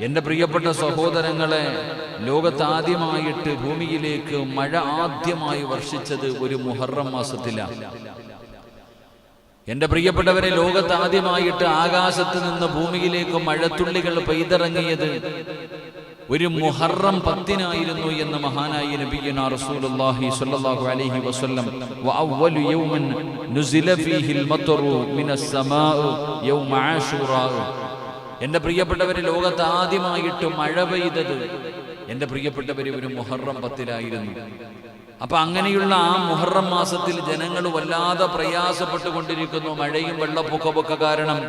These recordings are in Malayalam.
എൻ്റെ പ്രിയപ്പെട്ട സഹോദരങ്ങളെ, ലോകത്താദ്യമായിട്ട് ഭൂമിയിലേക്ക് മഴ ആദ്യമായി വർഷിച്ചത് ഒരു മുഹറം മാസത്തിലാണ്. എൻ്റെ പ്രിയപ്പെട്ടവരെ, ലോകത്താദ്യമായിട്ട് ആകാശത്ത് നിന്ന് ഭൂമിയിലേക്ക് മഴത്തുള്ളികൾ പെയ്തിറങ്ങിയത് ഒരു മുഹറം 10-നായിരുന്നു എന്ന് മഹാനായ നബിയുനാ റസൂലുള്ളാഹി സ്വല്ലല്ലാഹു അലൈഹി വസല്ലം വഅവ്വലു യൗമൻ നുസില ഫീഹിൽ മത്റു മിനസ് സമാഉ യൗമ ആശൂറാ. എൻ്റെ പ്രിയപ്പെട്ടവരെ, ലോകത്ത് ആദ്യമായിട്ട് മഴ പെയ്തത് എൻ്റെ പ്രിയപ്പെട്ടവരെ ഒരു മുഹറം 10-നായിരുന്നു. അപ്പൊ അങ്ങനെയുള്ള ആ മുഹറം മാസത്തിൽ ജനങ്ങൾ വല്ലാതെ പ്രയാസപ്പെട്ടുകൊണ്ടിരിക്കുന്നു. മഴയും വെള്ളപ്പൊക്കമൊക്കെ കാരണം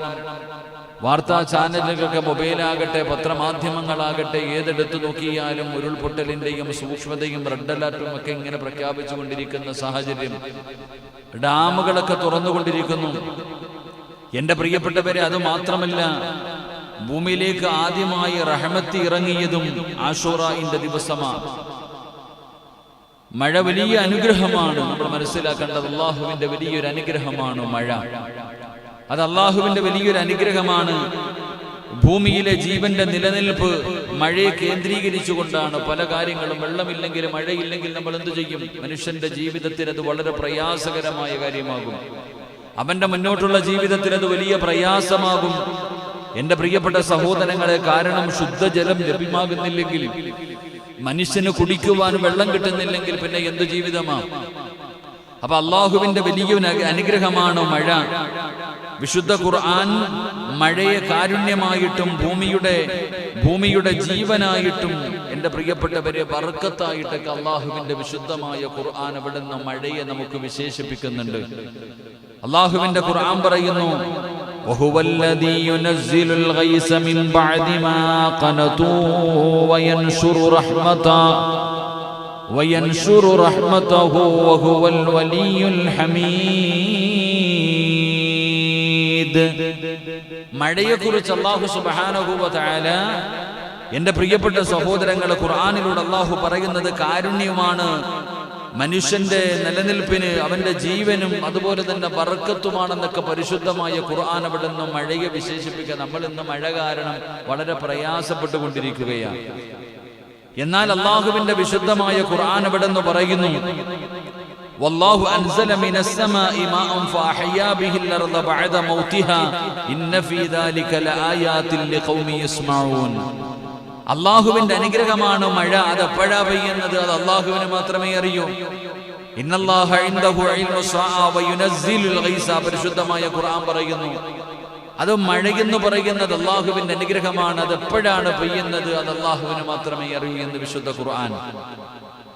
വാർത്താ ചാനലുകൾക്ക്, മൊബൈലാകട്ടെ, പത്രമാധ്യമങ്ങളാകട്ടെ, ഏതെടുത്തു നോക്കിയാലും ഉരുൾപൊട്ടലിന്റെയും സൂക്ഷ്മതയും റെഡ് അലർട്ടും ഒക്കെ ഇങ്ങനെ പ്രഖ്യാപിച്ചുകൊണ്ടിരിക്കുന്ന സാഹചര്യം. ഡാമുകളൊക്കെ തുറന്നുകൊണ്ടിരിക്കുന്നു. എൻ്റെ പ്രിയപ്പെട്ടവരെ, അത് മാത്രമല്ല, ഭൂമിയിലേക്ക് ആദ്യമായി റഹ്മത്ത് ഇറങ്ങിയതും ആശൂറാഇന്റെ ദിവസമാണ്. മഴ വലിയ അനുഗ്രഹമാണ്. നമ്മൾ മനസ്സിലാക്കേണ്ടത് അള്ളാഹുവിന്റെ വലിയൊരു അനുഗ്രഹമാണ് മഴ. അത് അള്ളാഹുവിന്റെ വലിയൊരു അനുഗ്രഹമാണ്. ഭൂമിയിലെ ജീവന്റെ നിലനിൽപ്പ് മഴയെ കേന്ദ്രീകരിച്ചുകൊണ്ടാണ്. പല കാര്യങ്ങളും, വെള്ളമില്ലെങ്കിൽ, മഴയില്ലെങ്കിൽ നമ്മൾ എന്തു ചെയ്യും? മനുഷ്യന്റെ ജീവിതത്തിന് അത് വളരെ പ്രയാസകരമായ കാര്യമാകും. അവന്റെ മുന്നോട്ടുള്ള ജീവിതത്തിന് അത് വലിയ പ്രയാസമാകും. എൻ്റെ പ്രിയപ്പെട്ട സഹോദരങ്ങളെ, കാരണം ശുദ്ധജലം ലഭ്യമാകുന്നില്ലെങ്കിൽ, മനുഷ്യന് കുടിക്കുവാൻ വെള്ളം കിട്ടുന്നില്ലെങ്കിൽ പിന്നെ എന്ത് ജീവിതമാണ്? അപ്പൊ അള്ളാഹുവിന്റെ വലിയ അനുഗ്രഹമാണ് മഴ. വിശുദ്ധ ഖുർആൻ മഴയെ കാരുണ്യമായിട്ടും ഭൂമിയുടെ ജീവനായിട്ടും, എൻ്റെ പ്രിയപ്പെട്ടവരെ, ബർക്കത്തായിട്ടൊക്കെ അള്ളാഹുവിന്റെ വിശുദ്ധമായ ഖുർആൻ അവിടുന്ന് മഴയെ നമുക്ക് വിശേഷിപ്പിക്കുന്നുണ്ട്. അള്ളാഹുവിന്റെ ഖുർആൻ പറയുന്നു, وهو الذي ينزل الغيث من بعد ما قنطوا وينشر رحمته وهو الولي الحميد. മഴയെക്കുറിച്ച് അല്ലാഹു സുബ്ഹാനഹു വ തആല, എൻ്റെ പ്രിയപ്പെട്ട സഹോദരങ്ങളെ, ഖുർആനിലൂടെ അല്ലാഹു പറയുന്നത് കാരുണ്യമാണ്, മനുഷ്യന്റെ നിലനിൽപ്പിന്, അവന്റെ ജീവനും അതുപോലെ തന്നെ ബർക്കത്തുമാണെന്നൊക്കെ പരിശുദ്ധമായ ഖുർആൻ അവിടുന്ന് മഴയെ വിശേഷിപ്പിക്കുക. നമ്മൾ ഇന്ന് മഴ കാരണം വളരെ പ്രയാസപ്പെട്ടുകൊണ്ടിരിക്കുകയാണ്. എന്നാൽ അള്ളാഹുവിന്റെ വിശുദ്ധമായ ഖുർആൻ അവിടുന്ന് പറയുന്നു, വല്ലാഹു അൻസല മിനസ് സമാഇ മാഅൻ ഫഅഹ്യാ ബിഹിൽ അർള ബഅദ മൗതിഹാ ഇന്ന ഫീ ദാലിക ലആയാതിൻ ലിഖൗമി യസ്മഊൻ. അള്ളാഹുവിന്റെ അനുഗ്രഹമാണ് മഴ. അത് എപ്പോഴാ പെയ്യുന്നത്? അത് അള്ളാഹുവിന് മാത്രമേ അറിയൂ. ഇന്നല്ലാഹ ഇൻദഹു ഇൽമുസ് സാഅ വയുനസ്സിലുൽ ഗൈസ. പരിശുദ്ധമായ ഖുർആൻ പറയുന്നു, അത് മഴയെന്ന് പറയുന്നത് അള്ളാഹുവിന്റെ അനുഗ്രഹമാണ്. അത് എപ്പോഴാണ് പെയ്യുന്നത്? അത് അള്ളാഹുവിന് മാത്രമേ അറിയൂ എന്ന് വിശുദ്ധ ഖുർആൻ.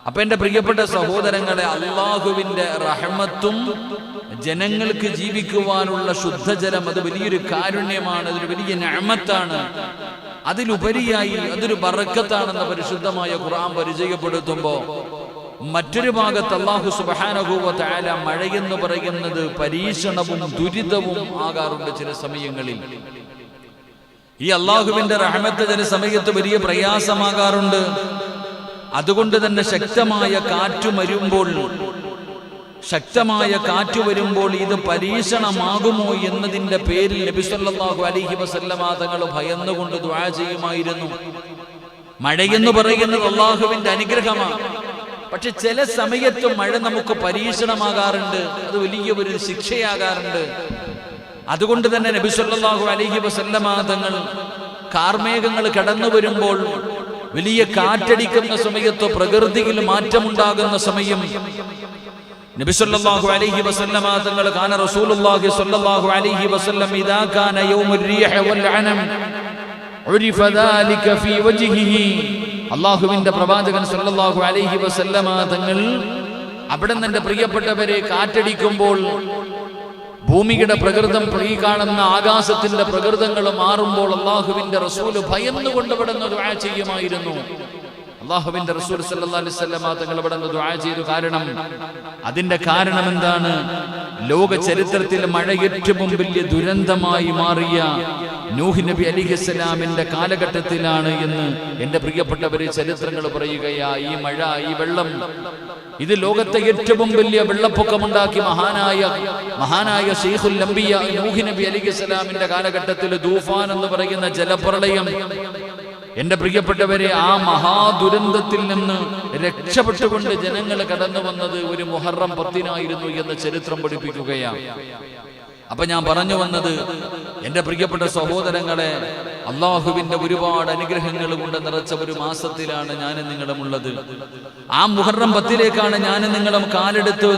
അപ്പൊ എൻ്റെ പ്രിയപ്പെട്ട സഹോദരങ്ങളെ, അള്ളാഹുവിന്റെ റഹ്മത്തും ജനങ്ങൾക്ക് ജീവിക്കുവാനുള്ള ശുദ്ധജലം, അത് വലിയൊരു കാരുണ്യമാണ്, അതൊരു വലിയ നിഅമത്താണ്. അതിലുപരിയായി അതൊരു ബറക്കത്താണെന്ന് പരിശുദ്ധമായ ഖുർആൻ പരിചയപ്പെടുത്തുമ്പോൾ, മറ്റൊരു ഭാഗത്ത് അല്ലാഹു സുബ്ഹാനഹു വ തആല മഴയെന്ന് പറയുന്നത് പരീക്ഷണവും ദുരിതവും ആകാറുണ്ട് ചില സമയങ്ങളിൽ. ഈ അള്ളാഹുവിന്റെ റഹ്മത്ത് ചില സമയത്ത് വലിയ പ്രയാസമാകാറുണ്ട്. അതുകൊണ്ട് തന്നെ ശക്തമായ കാറ്റ് വരുമ്പോൾ ഇത് പരീക്ഷണമാകുമോ എന്നതിന്റെ പേരിൽ നബി സല്ലല്ലാഹു അലൈഹി വസല്ലമ തങ്ങൾ ഭയന്നുകൊണ്ട് ദുആ ചെയ്യുമായിരുന്നു. മഴയെന്ന് പറയുന്നത് അള്ളാഹുവിന്റെ അനുഗ്രഹമാണ്. പക്ഷെ ചില സമയത്ത് മഴ നമുക്ക് പരീക്ഷണമാകാറുണ്ട്, അത് വലിയ ഒരു ശിക്ഷയാകാറുണ്ട്. അതുകൊണ്ട് തന്നെ നബി സല്ലല്ലാഹു അലൈഹി വസല്ലമ തങ്ങൾ കാർമേഘങ്ങൾ കടന്നു വരുമ്പോൾ, വലിയ കാറ്റടിക്കുന്ന സമയത്ത്, പ്രകൃതിയിൽ മാറ്റമുണ്ടാകുന്ന സമയം, നബി സല്ലല്ലാഹു അലൈഹി വസല്ലമ തങ്ങൾ കാന റസൂലുള്ളാഹി സല്ലല്ലാഹു അലൈഹി വസല്ലം ഇദാ കാന യൗമുർ റീഹ് വൽ അനം ഉരിഫ ദാലിക ഫീ വജ്ഹിഹി. അല്ലാഹുവിന്റെ പ്രവാചകൻ സല്ലല്ലാഹു അലൈഹി വസല്ലമ തങ്ങൾ അവിടെ നിന്ന് പ്രിയപ്പെട്ടവരെ കാറ്റടിക്കുമ്പോൾ, ഭൂമിയുടെ പ്രകൃതം, ഈ കാണുന്ന ആകാശത്തിന്റെ പ്രകൃതങ്ങൾ മാറുമ്പോൾ അല്ലാഹുവിന്റെ റസൂൽ ഭയന്നുകൊണ്ട് അവിടെ നിന്ന് ദുആ ചെയ്യുമായിരുന്നു. അല്ലാഹുവിന്റെ റസൂൽ സല്ലല്ലാഹു അലൈഹി വസല്ലമ തങ്ങൾ അവിടെ നിന്ന് ദുആ ചെയ്തു. അതിന്റെ കാരണം എന്താണ്? ലോക ചരിത്രത്തിൽ മഴ ഏറ്റവും വലിയ ദുരന്തമായി മാറിയ നൂഹ് നബി അലൈഹിസ്സലാമിന്റെ കാലഘട്ടത്തിലാണ് എന്ന് എൻ്റെ പ്രിയപ്പെട്ടവരെ ചരിത്രങ്ങൾ പറയുകയാ. ഈ മഴ, ഈ വെള്ളം, ഇത് ലോകത്തെ ഏറ്റവും വലിയ വെള്ളപ്പൊക്കമുണ്ടാക്കി മഹാനായ ശൈഖുൽ അംബിയ നൂഹ് നബി അലൈഹിസ്സലാമിന്റെ കാലഘട്ടത്തിൽ തൂഫാൻ എന്ന് പറയുന്ന ജലപ്രളയം എന്റെ പ്രിയപ്പെട്ടവരെ, ആ മഹാദുരന്തത്തിൽ നിന്ന് രക്ഷപ്പെട്ടുകൊണ്ട് ജനങ്ങൾ കടന്നു വന്നത് ഒരു മുഹറം 10 എന്ന് ചരിത്രം പഠിപ്പിക്കുകയാണ്. അപ്പൊ ഞാൻ പറഞ്ഞു വന്നത്, എന്റെ പ്രിയപ്പെട്ട സഹോദരങ്ങളെ, അള്ളാഹുവിന്റെ ഒരുപാട് അനുഗ്രഹങ്ങൾ കൊണ്ട് നിറച്ച ഒരു മാസത്തിലാണ് ഞാനും നിങ്ങളും ഉള്ളത്. ആ മുഹറം 10 ഞാനും നിങ്ങളും കാലെടുത്ത്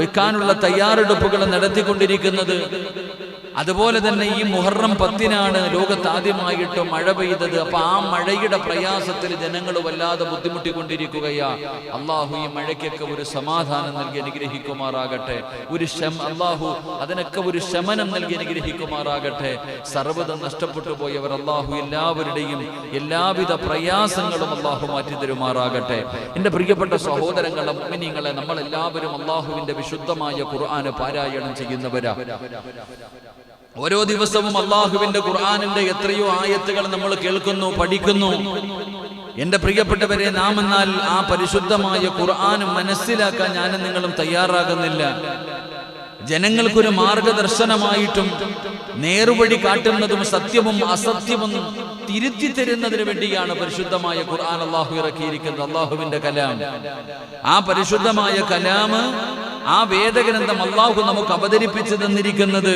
വെക്കാനുള്ള തയ്യാറെടുപ്പുകൾ നടത്തിക്കൊണ്ടിരിക്കുന്നത്. അതുപോലെ തന്നെ ഈ മുഹറം 10 ലോകത്ത് ആദ്യമായിട്ട് മഴ പെയ്തത്. അപ്പൊ ആ മഴയുടെ പ്രയാസത്തിൽ ജനങ്ങൾ വല്ലാതെ ബുദ്ധിമുട്ടിക്കൊണ്ടിരിക്കുകയാ. അള്ളാഹു ഈ മഴയ്ക്കൊക്കെ ഒരു സമാധാനം നൽകി അനുഗ്രഹിക്കുമാറാകട്ടെ. അള്ളാഹു അതിനൊക്കെ ഒരു ശമനം നൽകി അനുഗ്രഹിക്കുമാറാകട്ടെ. സർവ്വതം നഷ്ടപ്പെട്ടു പോയവർ അള്ളാഹു എല്ലാവരുടെയും എല്ലാവിധ പ്രയാസങ്ങളും അള്ളാഹു മാറ്റി തരുമാറാകട്ടെ. എന്റെ പ്രിയപ്പെട്ട സഹോദരങ്ങളെ, മുഅ്മിനീങ്ങളെ, നമ്മൾ എല്ലാവരും അള്ളാഹുവിന്റെ വിശുദ്ധമായ ഖുർആന് പാരായണം ചെയ്യുന്നവരാ. ഓരോ ദിവസവും അള്ളാഹുവിന്റെ ഖുർആനിന്റെ എത്രയോ ആയത്തുകൾ നമ്മൾ കേൾക്കുന്നു, പഠിക്കുന്നു. എന്റെ പ്രിയപ്പെട്ടവരെ, നാം എന്നാൽ ആ പരിശുദ്ധമായ ഖുർആൻ മനസ്സിലാക്കാൻ ഞാനും നിങ്ങളും തയ്യാറാകുന്നില്ല. ജനങ്ങൾക്കൊരു മാർഗദർശനമായിട്ടും നേർവഴി കാട്ടുന്നതും സത്യവും അസത്യവും തിരുത്തി തരുന്നതിന് വേണ്ടിയാണ് പരിശുദ്ധമായ ഖുർആൻ അള്ളാഹു ഇറക്കിയിരിക്കുന്നത്. അള്ളാഹുവിന്റെ കലാം, ആ പരിശുദ്ധമായ കലാമ്, ആ വേദഗ്രന്ഥം അള്ളാഹു നമുക്ക് അവതരിപ്പിച്ചു തന്നിരിക്കുന്നത്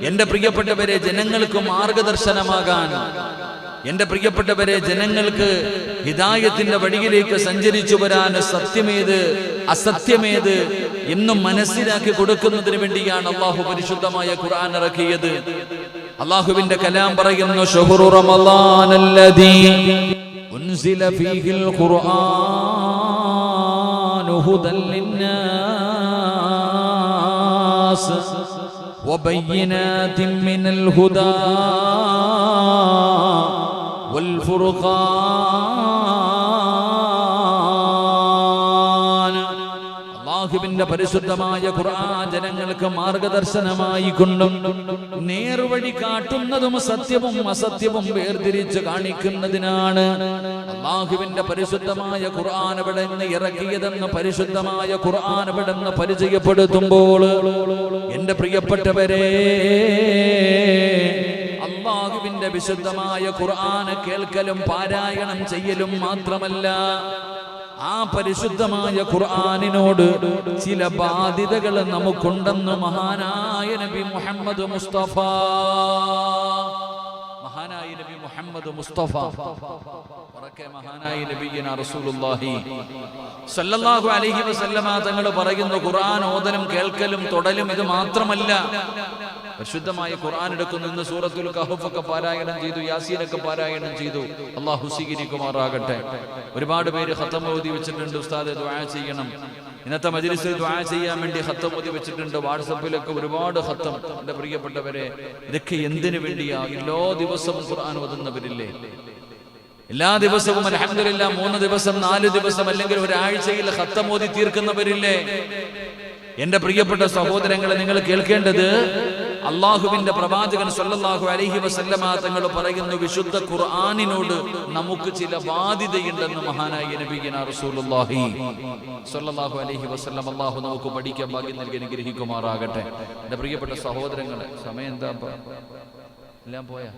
എന്റെ പ്രിയപ്പെട്ടവരെ ജനങ്ങൾക്ക് മാർഗദർശനമാകാൻ, എന്റെ പ്രിയപ്പെട്ടവരെ ജനങ്ങൾക്ക് ഹിദായത്തിന്റെ വഴിയിലേക്ക് സഞ്ചരിച്ചു വരാൻ സത്യമേത് അസത്യമേത് എന്നും മനസ്സിലാക്കി കൊടുക്കുന്നതിന് വേണ്ടിയാണ് അള്ളാഹു പരിശുദ്ധമായ ഖുർആൻ ഇറക്കിയത്. അള്ളാഹുവിന്റെ കലാം പറയുന്നു, ശഹ്റു റമളാനല്ലദീ ഉൻസില ഫീഹിൽ ഖുർആനു ഹുദൻ ലിന്നാസ് വബയ്യിനാതിൻ മിനൽ ഹുദാ വൽഫുർഖാൻ. അല്ലാഹുവിന്റെ പരിശുദ്ധമായ ഖുർആൻ ജനങ്ങൾക്ക് മാർഗദർശനമായി കൊണ്ടും നേർവഴി കാട്ടുന്നതും സത്യവും അസത്യവും വേർതിരിച്ച് കാണിക്കുന്നതിനാണ് അല്ലാഹുവിന്റെ പരിശുദ്ധമായ ഖുർആൻ ഇവിടെ നിന്ന് ഇറക്കിയതെന്ന് പരിശുദ്ധമായ ഖുർആൻ ഇവിടെ നിന്ന് പരിചയപ്പെടുത്തുമ്പോൾ എന്റെ പ്രിയപ്പെട്ടവരെ, അല്ലാഹുവിന്റെ വിശുദ്ധമായ ഖുർആൻ കേൾക്കലും പാരായണം ചെയ്യലും മാത്രമല്ല, ആ പരിശുദ്ധമായ ഖുർആനിനോട് ചില ബാധ്യതകൾ നമുക്കുണ്ടെന്ന് മഹാനായ നബി മുഹമ്മദ് മുസ്തഫ, മഹാനായ നബി മുഹമ്മദ് മുസ്തഫ, മഹാനായ നബിയ്യന റസൂലുള്ളാഹി സ്വല്ലല്ലാഹു അലൈഹി വസല്ലമ തങ്ങൾ പറയുന്നു, ഖുർആൻ ഓതലും കേൾക്കലും തൊടലും ഇത് മാത്രമല്ല, പരിശുദ്ധമായ ഖുർആൻ എടുക്കുന്നു. ഇന്ന് സൂറത്തുൽ കഹ്ഫ് ഒക്കെ പാരായണം ചെയ്തു, യാസീനൊക്കെ പാരായണം ചെയ്തു. അല്ലാഹു സ്വീകരിക്കുമാറാകട്ടെ. ഒരുപാട് പേര് ഖത്തം ഓതി വെച്ചിട്ടുണ്ട്, ഉസ്താദ് ദുആ ചെയ്യണം. ഇന്നത്തെ മജ്ലിസിൽ ദുആ ചെയ്യാൻ വേണ്ടി ഖത്തം ഓതി വെച്ചിട്ടുണ്ട്. വാട്സപ്പിലൊക്കെ ഒരുപാട് ഖത്തം. എന്റെ പ്രിയപ്പെട്ടവരെ, ഇതൊക്കെ എന്തിനു വേണ്ടിയാ? എല്ലാ ദിവസവും ഖുർആൻ ഓതുന്നവരില്ലേ? എല്ലാ ദിവസവും അൽഹംദുലില്ലാ 3 ദിവസം 4 ദിവസം അല്ലെങ്കിൽ ഒരാഴ്ചയിൽ ഖത്തം ഓതി തീർക്കുന്നവരില്ലേ? എന്റെ പ്രിയപ്പെട്ട സഹോദരങ്ങളെ, നിങ്ങൾ കേൾക്കേണ്ടത്, അള്ളാഹുവിന്റെ പ്രവാചകൻ സ്വല്ലല്ലാഹു അലൈഹി വസല്ലമ തങ്ങൾ പറയുന്നു, വിശുദ്ധ ഖുർആനിനോട് നമുക്ക് ചില ബാധ്യതയുണ്ടെന്ന് മഹാനായ നബിയന റസൂലുള്ളാഹി സ്വല്ലല്ലാഹു അലൈഹി വസല്ലം. അള്ളാഹു നമുക്ക് പഠിക്കാൻ ഭാഗ്യം നൽകി അനുഗ്രഹിക്കുമാറാകട്ടെ. എന്റെ പ്രിയപ്പെട്ട സഹോദരങ്ങളെ, സമയം എന്താ എല്ലാം പോയാ?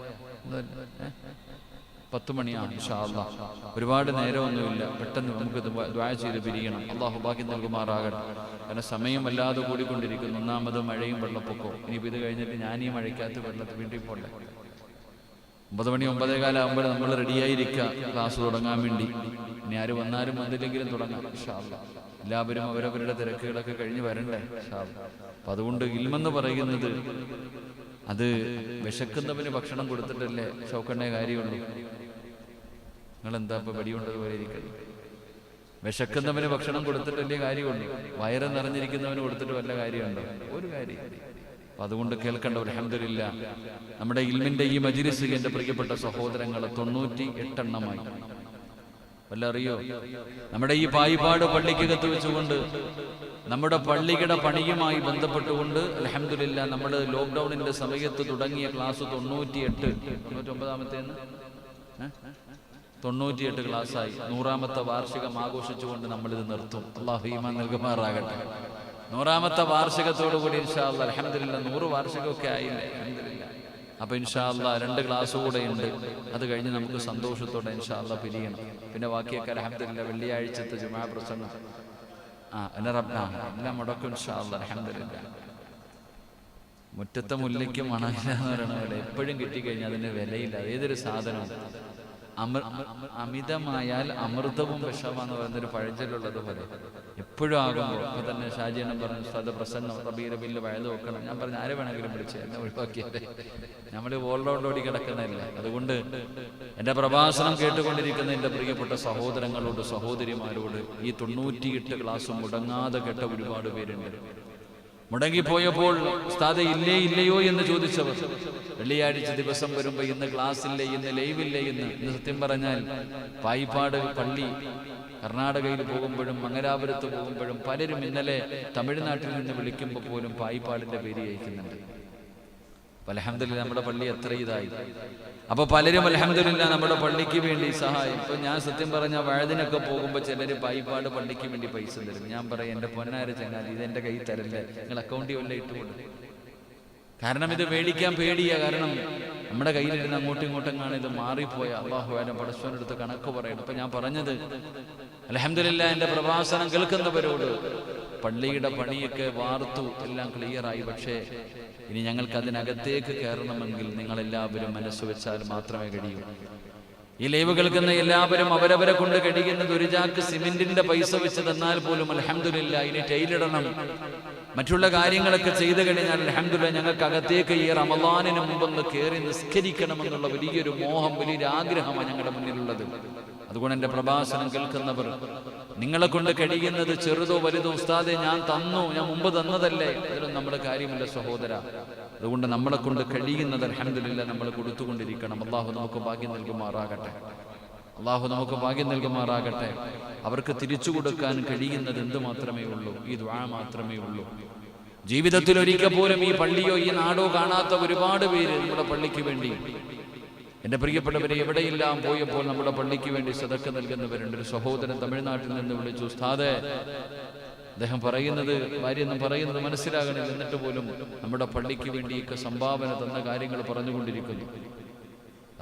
10 മണിയാണ് ഇൻഷാ അല്ലാഹ്. ഒരുപാട് നേരമൊന്നുമില്ല, പെട്ടെന്ന് നമുക്ക് ദുആ ചെയ്ത് പിരിയണം. അള്ളാഹു ഭാഗ്യം നൽകുമാറാകട്ടെ. കാരണം സമയം വല്ലാതെ കൂടിക്കൊണ്ടിരിക്കുന്നു. ഒന്നാമത് മഴയും വെള്ളപ്പൊക്കവും. ഇനിയിപ്പോൾ ഇത് കഴിഞ്ഞിട്ട് ഞാൻ ഈ മഴയ്ക്കകത്ത് വെള്ളത്തിൽ വീട്ടിൽ പോകണ്ടേ? 9 മണി 9:15 ആകുമ്പോൾ നമ്മൾ റെഡിയായിരിക്കുക ക്ലാസ് തുടങ്ങാൻ വേണ്ടി. ഇനി ആര് വന്നാലും വന്നില്ലെങ്കിലും തുടങ്ങാം ഇൻഷാ അല്ലാഹ്. എല്ലാവരും അവരവരുടെ തിരക്കുകളൊക്കെ കഴിഞ്ഞ് വരണ്ടേ ഇൻഷാ അല്ലാഹ്. അപ്പം അതുകൊണ്ട് ഇൽമെന്ന് പറയുന്നത് അത് വിശക്കുന്നവന് ഭക്ഷണം കൊടുത്തിട്ടല്ലേ ഷൗക്കണ്ണേ കാര്യമുള്ളൂ. നിങ്ങളെന്താ ഇപ്പൊ വെടിയുണ്ടതുപോലെ ഇരിക്കുന്നത്? വിശക്കുന്നവന് ഭക്ഷണം കൊടുത്തിട്ടല്ലേ കാര്യമുള്ളൂ. വയറ് നിറഞ്ഞിരിക്കുന്നവന് കൊടുത്തിട്ട് വല്ല കാര്യമുണ്ടോ? ഒരു കാര്യം. അതുകൊണ്ട് കേൾക്കേണ്ട, അൽഹംദുലില്ലാ, നമ്മുടെ ഇൽമിന്റെ ഈ മജ്ലിസ് എന്റെ പ്രിയപ്പെട്ട സഹോദരങ്ങളെ 98 എണ്ണമായി. വല്ല അറിയോ? നമ്മുടെ ഈ പായിപ്പാട് പള്ളിക്കകത്ത് വെച്ചുകൊണ്ട് നമ്മുടെ പള്ളിയുടെ പണിയുമായി ബന്ധപ്പെട്ടുകൊണ്ട് അൽഹംദുലില്ലാ നമ്മൾ ലോക്ക്ഡൌണിന്റെ സമയത്ത് തുടങ്ങിയ ക്ലാസ് 98 ക്ലാസ്സായി. 100ാമത്തെ വാർഷികം ആഘോഷിച്ചുകൊണ്ട് നമ്മളിത് നിർത്തും. അല്ലാഹു ഈമാൻ നൽകുമാറാകട്ടെ. 100ാമത്തെ വാർഷികത്തോടു കൂടി ഇൻഷാ അല്ലാഹ് അൽഹംദുലില്ലാ 100 വാർഷികമൊക്കെ ആയില്ലേ? അൽഹംദുലില്ലാ. അപ്പൊ ഇൻഷാ അല്ലാഹ് 2 ക്ലാസ് കൂടെ ഉണ്ട്. അത് കഴിഞ്ഞ് നമുക്ക് സന്തോഷത്തോടെ ഇൻഷാ അല്ലാഹ് പിരിയണം. പിന്നെ ബാക്കിയൊക്കെ അൽഹംദുലില്ലാഹ് വെള്ളിയാഴ്ചത്തെ ജുമാ പ്രസംഗം എല്ലാം മുടക്കും ഇൻഷാ അല്ലാഹ് അൽഹംദുലില്ലാഹ്. മുറ്റത്തെ മുല്ലയ്ക്ക് മണമില്ല എന്ന് പറയണ പോലെ എപ്പോഴും കിട്ടിക്കഴിഞ്ഞാൽ അതിന് വിലയില്ല. ഏതൊരു സാധനവും അമിതമായാൽ അമൃതവും വിഷമാന്ന് പറയുന്നൊരു പഴഞ്ചൊല്ലുള്ളത് പോലെ എപ്പോഴും ആകുമ്പോൾ ഇപ്പൊ തന്നെ ഷാജിയണ്ണം പറഞ്ഞു അത് പ്രസംഗം റബീറബില്ല് വയത് വെക്കണം. ഞാൻ പറഞ്ഞു ആരെ വേണമെങ്കിലും വിളിച്ച് എന്നെ ഒഴിവാക്കിയാലേ, നമ്മൾ ഓടി കിടക്കുന്നില്ല. അതുകൊണ്ട് എൻ്റെ പ്രഭാഷണം കേട്ടുകൊണ്ടിരിക്കുന്ന എൻ്റെ പ്രിയപ്പെട്ട സഹോദരങ്ങളോട് സഹോദരിമാരോട് ഈ 98 ക്ലാസ് മുടങ്ങാതെ കേട്ട ഒരുപാട് പേരുണ്ട്. മുടങ്ങിപ്പോയപ്പോൾ ഉസ്താദെ ഇല്ലയോ എന്ന് ചോദിച്ചവർ, വെള്ളിയാഴ്ച ദിവസം വരുമ്പോൾ ഇന്ന് ക്ലാസ് ഇല്ലേ, ഇന്ന് ലൈവില്ലേ, ഇന്ന് സത്യം പറഞ്ഞാൽ പായിപ്പാട് പള്ളി കർണാടകയിൽ പോകുമ്പോഴും മംഗലാപുരത്ത് പോകുമ്പോഴും പലരും ഇന്നലെ തമിഴ്നാട്ടിൽ നിന്ന് വിളിക്കുമ്പോൾ പോലും പായിപ്പാടിന്റെ പേര് അയക്കുന്നുണ്ട്. അൽഹംദുലില്ലാഹ് നമ്മുടെ പള്ളി എത്ര ഇതായി. അപ്പൊ പലരും അൽഹംദുലില്ലാഹ് നമ്മുടെ പള്ളിക്ക് വേണ്ടി സഹായം. ഇപ്പൊ ഞാൻ സത്യം പറഞ്ഞ വഴുതിനൊക്കെ പോകുമ്പോൾ ചിലര് പായിപ്പാട് പള്ളിക്ക് വേണ്ടി പൈസ തരും. ഞാൻ പറയും എന്റെ പൊന്നാര ചങ്ങാതി ഇതെന്റെ കൈ തരല്ലേ, നിങ്ങൾ അക്കൗണ്ടിൽ വല്ല ഇട്ടുകൊണ്ട്. കാരണം ഇത് മേടിക്കാൻ പേടിയാ. കാരണം നമ്മുടെ കയ്യിലിരുന്ന് അങ്ങോട്ടും ഇങ്ങോട്ടും കാണാൻ ഇത് മാറിപ്പോയ അല്ലാഹു ആലം പടച്ചവനെടുത്ത് കണക്ക് പറയണം. അപ്പൊ ഞാൻ പറഞ്ഞത് അൽഹംദുലില്ലാഹ് എന്റെ പ്രഭാഷണം കേൾക്കുന്നവരോട് പള്ളിയുടെ പണിയൊക്കെ വാർത്തു എല്ലാം ക്ലിയറായി. പക്ഷേ ഇനി ഞങ്ങൾക്ക് അതിനകത്തേക്ക് കയറണമെങ്കിൽ നിങ്ങളെല്ലാവരും മനസ്സ് വെച്ചാൽ മാത്രമേ കഴിയൂ. ഈ ലൈവ് കേൾക്കുന്ന എല്ലാവരും അവരവരെ കൊണ്ട് കഴിയുന്നത് ഒരു ചാക്ക് സിമെന്റിന്റെ പൈസ വെച്ച് തന്നാൽ പോലും അൽഹംദുലില്ലാഹ് ഇനി ടൈലിടണം, മറ്റുള്ള കാര്യങ്ങളൊക്കെ ചെയ്തു കഴിഞ്ഞാൽ അൽഹംദുലില്ലാഹ് ഞങ്ങൾക്ക് അകത്തേക്ക് ഈ റമളാനിന് മുമ്പൊന്ന് കയറി നിസ്കരിക്കണമെന്നുള്ള വലിയൊരു മോഹം, വലിയൊരു ആഗ്രഹമാണ് ഞങ്ങളുടെ മുന്നിലുള്ളത്. അതുകൊണ്ട് എൻ്റെ പ്രഭാഷണം കേൾക്കുന്നവർ നിങ്ങളെ കൊണ്ട് കഴിയുന്നത് ചെറുതോ വലുതോ, ഉസ്താദെ ഞാൻ തന്നു, ഞാൻ മുമ്പ് തന്നതല്ലേ, അതിലൊന്നും നമ്മുടെ കാര്യമില്ല സഹോദര. അതുകൊണ്ട് നമ്മളെ കൊണ്ട് കഴിയുന്നത് അൽഹംദുലില്ലാഹ് നമ്മൾ കൊടുത്തുകൊണ്ടിരിക്കണം. അല്ലാഹു നമുക്ക് ഭാഗ്യം നൽകുമാറാകട്ടെ. അല്ലാഹു നമുക്ക് ഭാഗ്യം നൽകുമാറാകട്ടെ. അവർക്ക് തിരിച്ചു കൊടുക്കാൻ കഴിയുന്നത് എന്ത് മാത്രമേ ഉള്ളൂ, ഈ ദുആ മാത്രമേ ഉള്ളൂ. ജീവിതത്തിൽ ഒരിക്കൽ പോലും ഈ പള്ളിയോ ഈ നാടോ കാണാത്ത ഒരുപാട് പേര് നമ്മുടെ പള്ളിക്ക് വേണ്ടി, എൻ്റെ പ്രിയപ്പെട്ടവരെ, എവിടെയെല്ലാം പോയപ്പോൾ നമ്മുടെ പള്ളിക്ക് വേണ്ടി സദക്ക നൽകുന്നവരുണ്ട്. ഒരു സഹോദരൻ തമിഴ്നാട്ടിൽ നിന്ന് വിളിച്ചു, ഉസ്താദേ അദ്ദേഹം പറയുന്നത് ഭാര്യയൊന്നും പറയുന്നത് മനസ്സിലാകണില്ല, എന്നിട്ട് പോലും നമ്മുടെ പള്ളിക്ക് വേണ്ടിയൊക്കെ സംഭാവന തന്ന കാര്യങ്ങൾ പറഞ്ഞുകൊണ്ടിരിക്കുന്നു.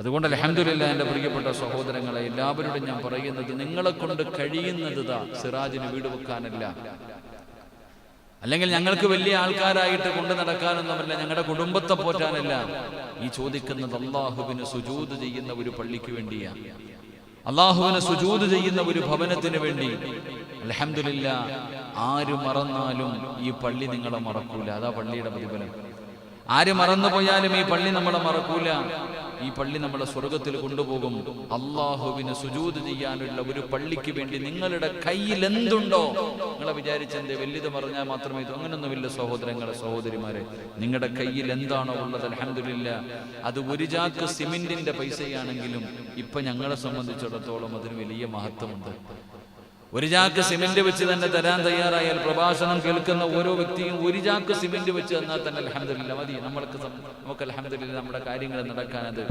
അതുകൊണ്ട് അൽഹംദുലില്ലാഹ് എൻ്റെ പ്രിയപ്പെട്ട സഹോദരങ്ങളെ, എല്ലാവരോടും ഞാൻ പറയുന്നത് നിങ്ങളെ കൊണ്ട് കഴിയുന്നത് സിറാജിന് വീട് വെക്കാനല്ല, അല്ലെങ്കിൽ ഞങ്ങൾക്ക് വലിയ ആൾക്കാരായിട്ട് കൊണ്ടു നടക്കാനൊന്നുമല്ല, ഞങ്ങളുടെ കുടുംബത്തെ പോറ്റാനല്ല. ഈ ചോദിക്കുന്നത് അല്ലാഹുവിന് സുജൂദ് ചെയ്യുന്ന ഒരു പള്ളിക്ക് വേണ്ടിയാണ്, അല്ലാഹുവിന് സുജൂദ് ചെയ്യുന്ന ഒരു ഭവനത്തിന് വേണ്ടി. അൽഹംദുലില്ലാഹ് ആര് മറന്നാലും ഈ പള്ളി നിങ്ങളെ മറക്കൂല. അതാ പള്ളിയുടെ പ്രതിഫലം. ആര് മറന്നുപോയാലും ഈ പള്ളി നമ്മളെ മറക്കൂല. ഈ പള്ളി നമ്മളെ സ്വർഗത്തിൽ കൊണ്ടുപോകും. അല്ലാഹുവിന് സുജൂദ് ചെയ്യാനുള്ള ഒരു പള്ളിക്ക് വേണ്ടി നിങ്ങളുടെ കയ്യിൽ എന്തുണ്ടോ, നിങ്ങളെ വിചാരിച്ചെന്തേ വലുത് പറഞ്ഞാൽ മാത്രമേ ഇത്, അങ്ങനൊന്നുമില്ല സഹോദരങ്ങളെ സഹോദരിമാരെ. നിങ്ങളുടെ കയ്യിൽ എന്താണോ ഉള്ളത് അൽഹംദുലില്ലാഹ്, അത് ഒരു ചാക്ക് സിമെന്റിന്റെ പൈസയാണെങ്കിലും ഇപ്പൊ ഞങ്ങളെ സംബന്ധിച്ചിടത്തോളം അതിന് വലിയ മഹത്വമുണ്ട്. ഒരു ചാക്ക് സിമെന്റ് വെച്ച് തന്നെ തരാൻ തയ്യാറായാൽ, പ്രഭാഷണം കേൾക്കുന്ന ഓരോ വ്യക്തിയും ഒരു ചാക്ക് സിമെന്റ് വെച്ച് തന്നാൽ തന്നെ അൽഹംദുലില്ലാഹ് മതി. നമുക്ക് അൽഹംദുലില്ലാഹ് നമ്മുടെ കാര്യങ്ങൾ നടക്കാനത്.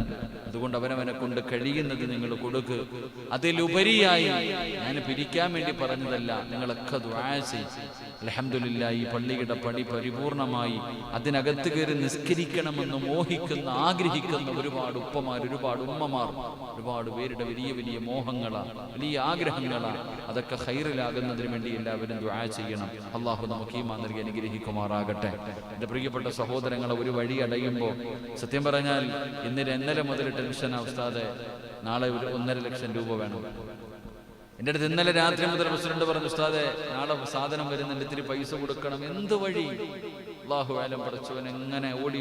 അതുകൊണ്ട് അവനവനെ കൊണ്ട് കഴിയുന്നത് നിങ്ങൾ കൊടുക്ക്. അതിലുപരിയായി ഞാൻ പിരിക്കാൻ വേണ്ടി പറഞ്ഞതല്ല, നിങ്ങളൊക്കെ ദുആ ചെയ്യ്. അൽഹംദുലില്ലാഹ് ഈ പള്ളിയുടെ പണി പരിപൂർണമായി അതിനകത്ത് കയറി നിസ്കരിക്കണമെന്ന് മോഹിക്കുന്ന ആഗ്രഹിക്കുന്ന ഒരുപാട് ഉപ്പമാർ, ഒരുപാട് ഉമ്മമാർ, ഒരുപാട് പേരുടെ വലിയ വലിയ മോഹങ്ങളാണ്, വലിയ ആഗ്രഹങ്ങളാണ്. അതൊക്കെ ഖൈറിലാകുന്നതിന് വേണ്ടി എല്ലാവരും ദുആ ചെയ്യണം. അല്ലാഹു നമുക്ക് ഈമാൻ നൽകി അനുഗ്രഹിക്കുമാറാകട്ടെ. എൻ്റെ പ്രിയപ്പെട്ട സഹോദരങ്ങളെ, ഒരു വഴി അടയുമ്പോൾ സത്യം പറഞ്ഞാൽ ഇന്നലെ മുതൽ ടെൻഷനാ. ഉസ്താദെ നാളെ ഒരു 1.5 ലക്ഷം രൂപ വേണം. എൻ്റെ അടുത്ത് ഇന്നലെ രാത്രി മുതൽ പ്രസിഡന്റ് പറഞ്ഞു, ഉസ്താദെ നാളെ സാധനം വരുന്നുണ്ട്, ഇത്തിരി പൈസ കൊടുക്കണം. എന്ത് വഴി? അല്ലാഹു ആലം പടച്ചവൻ. എങ്ങനെ ഓടി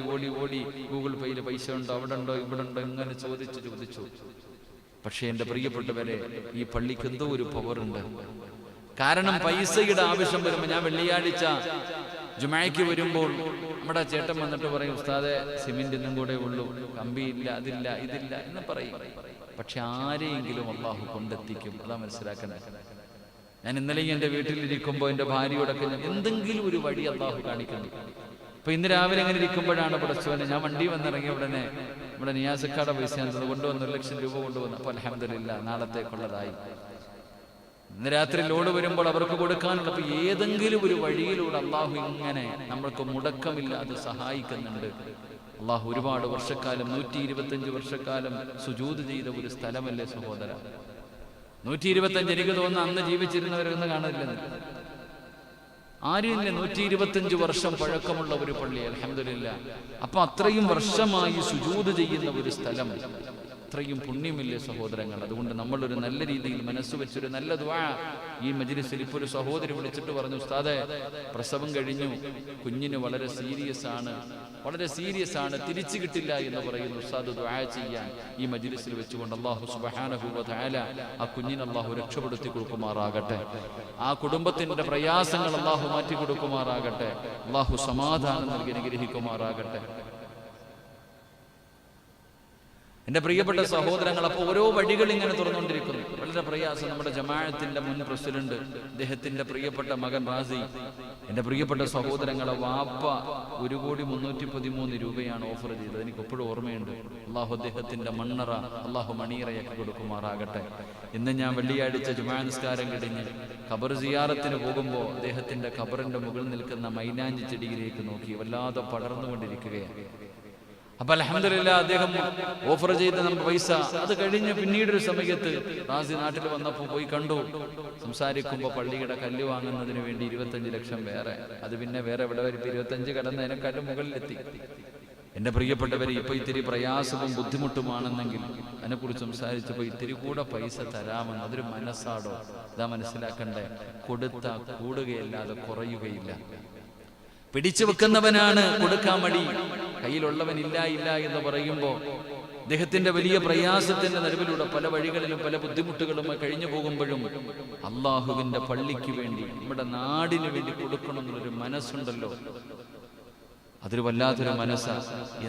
ഗൂഗിൾ പേയിൽ പൈസ ഉണ്ടോ, അവിടെ ഉണ്ടോ, ഇവിടെ ഉണ്ടോ, ഇങ്ങനെ ചോദിച്ചു. പക്ഷേ എൻ്റെ പ്രിയപ്പെട്ടവരെ, ഈ പള്ളിക്ക് എന്തോ ഒരു പവറുണ്ട്. കാരണം പൈസയുടെ ആവശ്യം വരുമ്പോൾ, ഞാൻ വെള്ളിയാഴ്ച ജുമായ്ക്ക് വരുമ്പോൾ നമ്മുടെ ചേട്ടൻ വന്നിട്ട് പറയും, ഉസ്താദെ സിമെന്റ് ഇന്നും കൂടെ ഉള്ളൂ, കമ്പിയില്ല, അതില്ല, ഇതില്ല എന്ന് പറയും. പക്ഷെ ആരെയെങ്കിലും അല്ലാഹു കൊണ്ടെത്തിക്കും. അതാ മനസ്സിലാക്കുന്നത്. ഞാൻ ഇന്നലെയും എൻ്റെ വീട്ടിലിരിക്കുമ്പോൾ എൻ്റെ ഭാര്യയോടൊക്കെ എന്തെങ്കിലും ഒരു വഴി അല്ലാഹു കാണിക്കുന്നു. അപ്പൊ ഇന്ന് രാവിലെ എങ്ങനെ ഇരിക്കുമ്പോഴാണ് പടച്ചവനെ, ഞാൻ വണ്ടി വന്നിറങ്ങിയ ഉടനെ നമ്മുടെ നിയാസക്കാടെ പൈസ കൊണ്ടുവന്ന് 1 ലക്ഷം രൂപ കൊണ്ടുവന്നു. അപ്പൊ അൽഹംദുലില്ലാഹ് നാളത്തേക്കുള്ളതായി. ഇന്ന് രാത്രി ലോഡ് വരുമ്പോൾ അവർക്ക് കൊടുക്കാനുള്ള ഏതെങ്കിലും ഒരു വഴിയിലൂടെ അള്ളാഹു ഇങ്ങനെ നമ്മൾക്ക് മുടക്കമില്ലാതെ സഹായിക്കുന്നുണ്ട്. അള്ളാഹു ഒരുപാട് വർഷക്കാലം 125 വർഷക്കാലം സുജൂദ് ചെയ്ത ഒരു സ്ഥലമല്ലേ സഹോദര. 125 എനിക്ക് തോന്നുന്നു അന്ന് ജീവിച്ചിരുന്നവരൊന്നും കാണില്ലെന്ന് ആരുമില്ല. 125 വർഷം പഴക്കമുള്ള ഒരു പള്ളി, അൽഹംദുലില്ലാഹ്. അപ്പൊ അത്രയും വർഷമായി സുജൂദ് ചെയ്യുന്ന ഒരു സ്ഥലം, അത്രയും പുണ്യമില്ലേ സഹോദരങ്ങൾ. അതുകൊണ്ട് നമ്മളൊരു നല്ല രീതിയിൽ മനസ്സ് വെച്ചൊരു നല്ല ദുആ ഈ മജ്ലിസിൽ. ഇപ്പോൾ ഒരു സഹോദരി വിളിച്ചിട്ട് പറഞ്ഞു, ഉസ്താദേ പ്രസവം കഴിഞ്ഞു, കുഞ്ഞിന് വളരെ സീരിയസ് ആണ്, തിരിച്ചു കിട്ടില്ല എന്ന് പറയുന്നു. ഉസ്താദ് ദുആ ചെയ്യാൻ ഈ മജ്ലിസിൽ വെച്ചുകൊണ്ട് അല്ലാഹു സുബ്ഹാനഹു വ തആല ആ കുഞ്ഞിനെ അല്ലാഹു രക്ഷപ്പെടുത്തി കൊടുക്കുമാറാകട്ടെ. ആ കുടുംബത്തിന്റെ പ്രയാസങ്ങൾ അല്ലാഹു മാറ്റി കൊടുക്കുമാറാകട്ടെ. അല്ലാഹു സമാധാനം നൽകി അനുഗ്രഹിക്കുമാറാകട്ടെ. എൻ്റെ പ്രിയപ്പെട്ട സഹോദരങ്ങൾ, അപ്പോൾ ഓരോ വഴികൾ ഇങ്ങനെ തുറന്നുകൊണ്ടിരിക്കുന്നു. വളരെ പ്രയാസം. നമ്മുടെ ജമാഅത്തിന്റെ മുൻ പ്രസിഡന്റ്, അദ്ദേഹത്തിന്റെ പ്രിയപ്പെട്ട മകൻ റാസി, എൻ്റെ പ്രിയപ്പെട്ട സഹോദരങ്ങളെ വാപ്പ 1,313,000 രൂപയാണ് ഓഫർ ചെയ്തത്. എനിക്ക് എപ്പോഴും ഓർമ്മയുണ്ട്. അള്ളാഹു അദ്ദേഹത്തിന്റെ മണ്ണറ അള്ളാഹു മണിയറയാക്കി കൊടുക്കുമാറാകട്ടെ. ഇന്ന് ഞാൻ വെള്ളിയാഴ്ച ജുമാ നിസ്കാരം കഴിഞ്ഞ് ഖബർ സിയാറത്തിന് പോകുമ്പോൾ അദ്ദേഹത്തിന്റെ ഖബറിന്റെ മുകളിൽ നിൽക്കുന്ന മൈലാഞ്ചി ചെടിയിലേക്ക് നോക്കി വല്ലാതെ പടർന്നുകൊണ്ടിരിക്കുകയാണ്. അപ്പൊ അൽഹംദുലില്ലാഹ് അദ്ദേഹം ഓഫർ ചെയ്ത നമ്മുടെ പൈസ അത് കഴിഞ്ഞ് പിന്നീടൊരു സമയത്ത് റാസി നാട്ടിൽ വന്നപ്പോൾ പോയി കണ്ടു. സംസാരിക്കുമ്പോൾ പള്ളിയുടെ കല്ല് വാങ്ങുന്നതിന് വേണ്ടി 25 ലക്ഷം വേറെ, അത് പിന്നെ വേറെ എവിടെ വരും, 25 കടന്നതിനെക്കാട്ടും മുകളിലെത്തി. എൻ്റെ പ്രിയപ്പെട്ടവരെ, ഇപ്പൊ ഇത്തിരി പ്രയാസവും ബുദ്ധിമുട്ടുമാണെന്നെങ്കിൽ അതിനെക്കുറിച്ച് സംസാരിച്ചപ്പോൾ ഇത്തിരി കൂടെ പൈസ തരാമെന്ന്. അതൊരു മനസ്സാടോ? ഇതാ മനസ്സിലാക്കണ്ടേ. കൊടുത്താൽ കൂടുകയല്ലാതെ കുറയുകയില്ല. പിടിച്ചു വെക്കുന്നവനാണ് കൊടുക്കാൻ മടി. കയ്യിലുള്ളവൻ ഇല്ല എന്ന് പറയുമ്പോൾ അദ്ദേഹത്തിന്റെ വലിയ പ്രയാസത്തിന്റെ നടുവിലൂടെ പല വഴികളിലും പല ബുദ്ധിമുട്ടുകളും കഴിഞ്ഞു പോകുമ്പോഴും അള്ളാഹുവിന്റെ പള്ളിക്ക് വേണ്ടി, നമ്മുടെ നാടിന് വേണ്ടി കൊടുക്കണം എന്നുള്ളൊരു മനസ്സുണ്ടല്ലോ, അതൊരു വല്ലാത്തൊരു മനസ്സാ.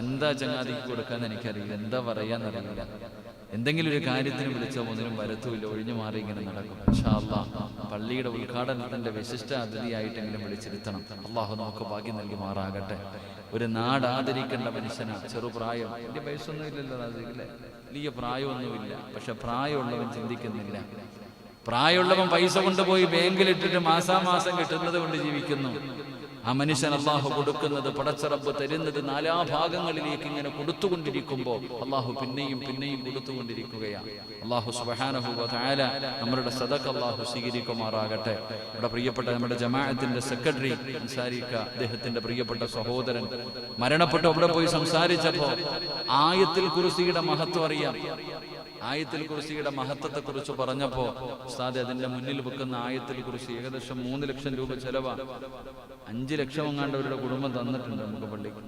എന്താ ചങ്ങാതിക്ക് കൊടുക്കാന്ന് എനിക്കറിയില്ല, എന്താ പറയാന്നറിയില്ല. എന്തെങ്കിലും ഒരു കാര്യത്തിന് വിളിച്ചാൽ ഒന്നിനും വരത്തുമില്ല, ഒഴിഞ്ഞു മാറി ഇങ്ങനെ നടക്കും. ഇൻഷാ അല്ലാഹ് പള്ളിയുടെ ഉദ്ഘാടനത്തിന്റെ വിശിഷ്ട അതിഥിയായിട്ടെങ്കിലും വിളിച്ചിരുത്തണം. അള്ളാഹു നമുക്ക് ഭാഗ്യം നൽകി മാറാകട്ടെ. ഒരു നാട് ആദരിക്കേണ്ട മനുഷ്യനാണ്. ചെറുപ്രായം, വലിയ വയസ്സൊന്നും ഇല്ലല്ലോ അല്ലേ, വലിയ പ്രായമൊന്നുമില്ല. പക്ഷെ പ്രായമുള്ളവൻ ചിന്തിക്കുന്നില്ല. പ്രായമുള്ളവൻ പൈസ കൊണ്ടുപോയി ബാങ്കിലിട്ടിട്ട് മാസാമാസം കിട്ടുന്നത് കൊണ്ട് ജീവിക്കുന്നു. ആ മനുഷ്യൻ അള്ളാഹു കൊടുക്കുന്നത്, പടച്ചറബ് തരുന്നത് നാനാഭാഗങ്ങളിലേക്ക് ഇങ്ങനെ കൊടുത്തുകൊണ്ടിരിക്കുമ്പോൾ അള്ളാഹു പിന്നെയും കൊടുത്തുകൊണ്ടിരിക്കുകയാണ്. അള്ളാഹു സുബ്ഹാനഹു വ തആല നമ്മുടെ സദഖ അള്ളാഹു സ്വീകരിക്കുമാറാകട്ടെ. നമ്മുടെ പ്രിയപ്പെട്ട നമ്മുടെ ജമാഅത്തിന്റെ സെക്രട്ടറി അൻസാരിക്ക, അദ്ദേഹത്തിന്റെ പ്രിയപ്പെട്ട സഹോദരൻ മരണപ്പെട്ടു. അവിടെ പോയി സംസാരിച്ചപ്പോൾ ആയത്തുൽ കുർസിയുടെ മഹത്വം അറിയാം. ആയത്തുൽ കുർസിയുടെ മഹത്വത്തെ കുറിച്ച് പറഞ്ഞപ്പോ ഉസ്താദ് അതിന്റെ മുന്നിൽ വെക്കുന്ന ആയത്തുൽ കുർസി ഏകദേശം 3 ലക്ഷം രൂപ ചെലവാണ്. 5 ലക്ഷം എങ്ങാണ്ട് അവരുടെ കുടുംബം തന്നിട്ടുണ്ട് നമുക്ക് പള്ളിക്ക്.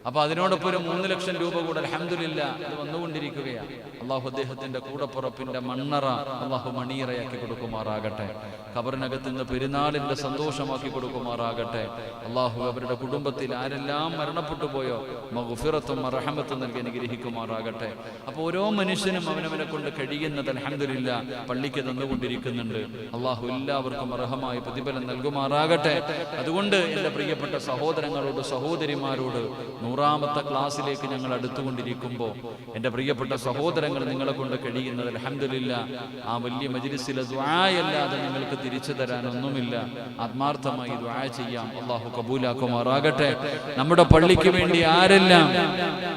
അപ്പൊ അതിനോടൊപ്പം ഒരു 3 ലക്ഷം രൂപ കൂടെ അൽഹംദുലില്ലാ അത് വന്നുകൊണ്ടിരിക്കുകയാണ്. അള്ളാഹു അദ്ദേഹത്തിന്റെ കൂടപ്പുറപ്പിന്റെ മണ്ണറ അള്ളാഹു മണിയറയാക്കി കൊടുക്കുമാറാകട്ടെ. ഖബറിനകത്ത് നിന്ന് പെരുന്നാളിന്റെ സന്തോഷമാക്കി കൊടുക്കുമാറാകട്ടെ. അള്ളാഹു അവരുടെ കുടുംബത്തിൽ ആരെല്ലാം മരണപ്പെട്ടു പോയോ മഗ്ഫിറത്തും റഹ്മത്തും നൽകി അനുഗ്രഹിക്കുമാറാകട്ടെ. അപ്പൊ ഓരോ മനുഷ്യനും അവനവനെ കൊണ്ട് കഴിയുന്നത് അൽഹംദുലില്ലാ പള്ളിക്ക് തന്നുകൊണ്ടിരിക്കുന്നുണ്ട്. അള്ളാഹു എല്ലാവർക്കും അർഹമായ പ്രതിഫലം നൽകുമാറാകട്ടെ. അതുകൊണ്ട് എൻ്റെ പ്രിയപ്പെട്ട സഹോദരങ്ങളോട് സഹോദരിമാരോട് 100ാമത്തെ ക്ലാസ്സിലേക്ക് ഞങ്ങൾ അടുത്തുകൊണ്ടിരിക്കുമ്പോൾ എൻ്റെ പ്രിയപ്പെട്ട സഹോദരങ്ങൾ, നിങ്ങളെ കൊണ്ട് കഴിയുന്നത് അൽഹംദുലില്ലാ ആ വലിയ മജ്ലിസിലെ ദുആയല്ലാതെ നിങ്ങൾക്ക് തിരിച്ചു തരാനൊന്നുമില്ല. ആത്മാർത്ഥമായി ദുആ ചെയ്യാം. അള്ളാഹു കബൂലാക്കുമാറാകട്ടെ. നമ്മുടെ പള്ളിക്ക് വേണ്ടി ആരെല്ലാം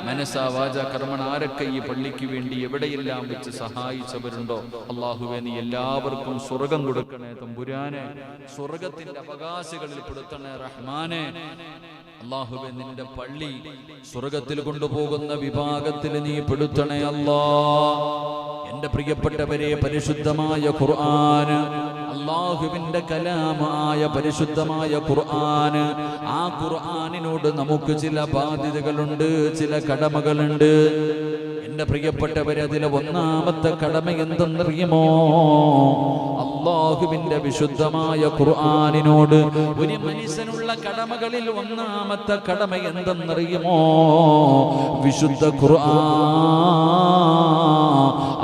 മനസ്സാ വാച കർമ്മണ ആരൊക്കെ ഈ പള്ളിക്ക് വേണ്ടി എവിടെയെല്ലാം വെച്ച് സഹായിച്ചവരുണ്ടോ അള്ളാഹുവേ നീ എല്ലാവർക്കും സ്വർഗം കൊടുക്കണേ തമ്പുരാനെ. സ്വർഗത്തിന്റെ അവകാശികളിൽ പെടുത്തണേ റഹ്മാനെ. അല്ലാഹുവേ നിന്റെ പള്ളി സ്വർഗത്തിൽ കൊണ്ടുപോകുന്ന വിഭാഗത്തിൽ നീ പെടുത്തണേ അല്ലാ. എന്റെ പ്രിയപ്പെട്ടവരെ, പരിശുദ്ധമായ ഖുർആൻ, അല്ലാഹുവിന്റെ കലാമായ പരിശുദ്ധമായ ഖുർആൻ, ആ ഖുർആനിനോട് നമുക്ക് ചില ബാധ്യതകളുണ്ട്, ചില കടമകളുണ്ട്. എന്റെ പ്രിയപ്പെട്ടവരെ, അതിലെ ഒന്നാമത്തെ കടമ എന്തെന്നറിയുമോ? അല്ലാഹുവിന്റെ വിശുദ്ധമായ ഖുർആനിനോട് ഒരു മനുഷ്യനുള്ള കടമകളിൽ ഒന്നാമത്തെ കടമ എന്തെന്നറിയുമോ? വിശുദ്ധ ഖുർആൻ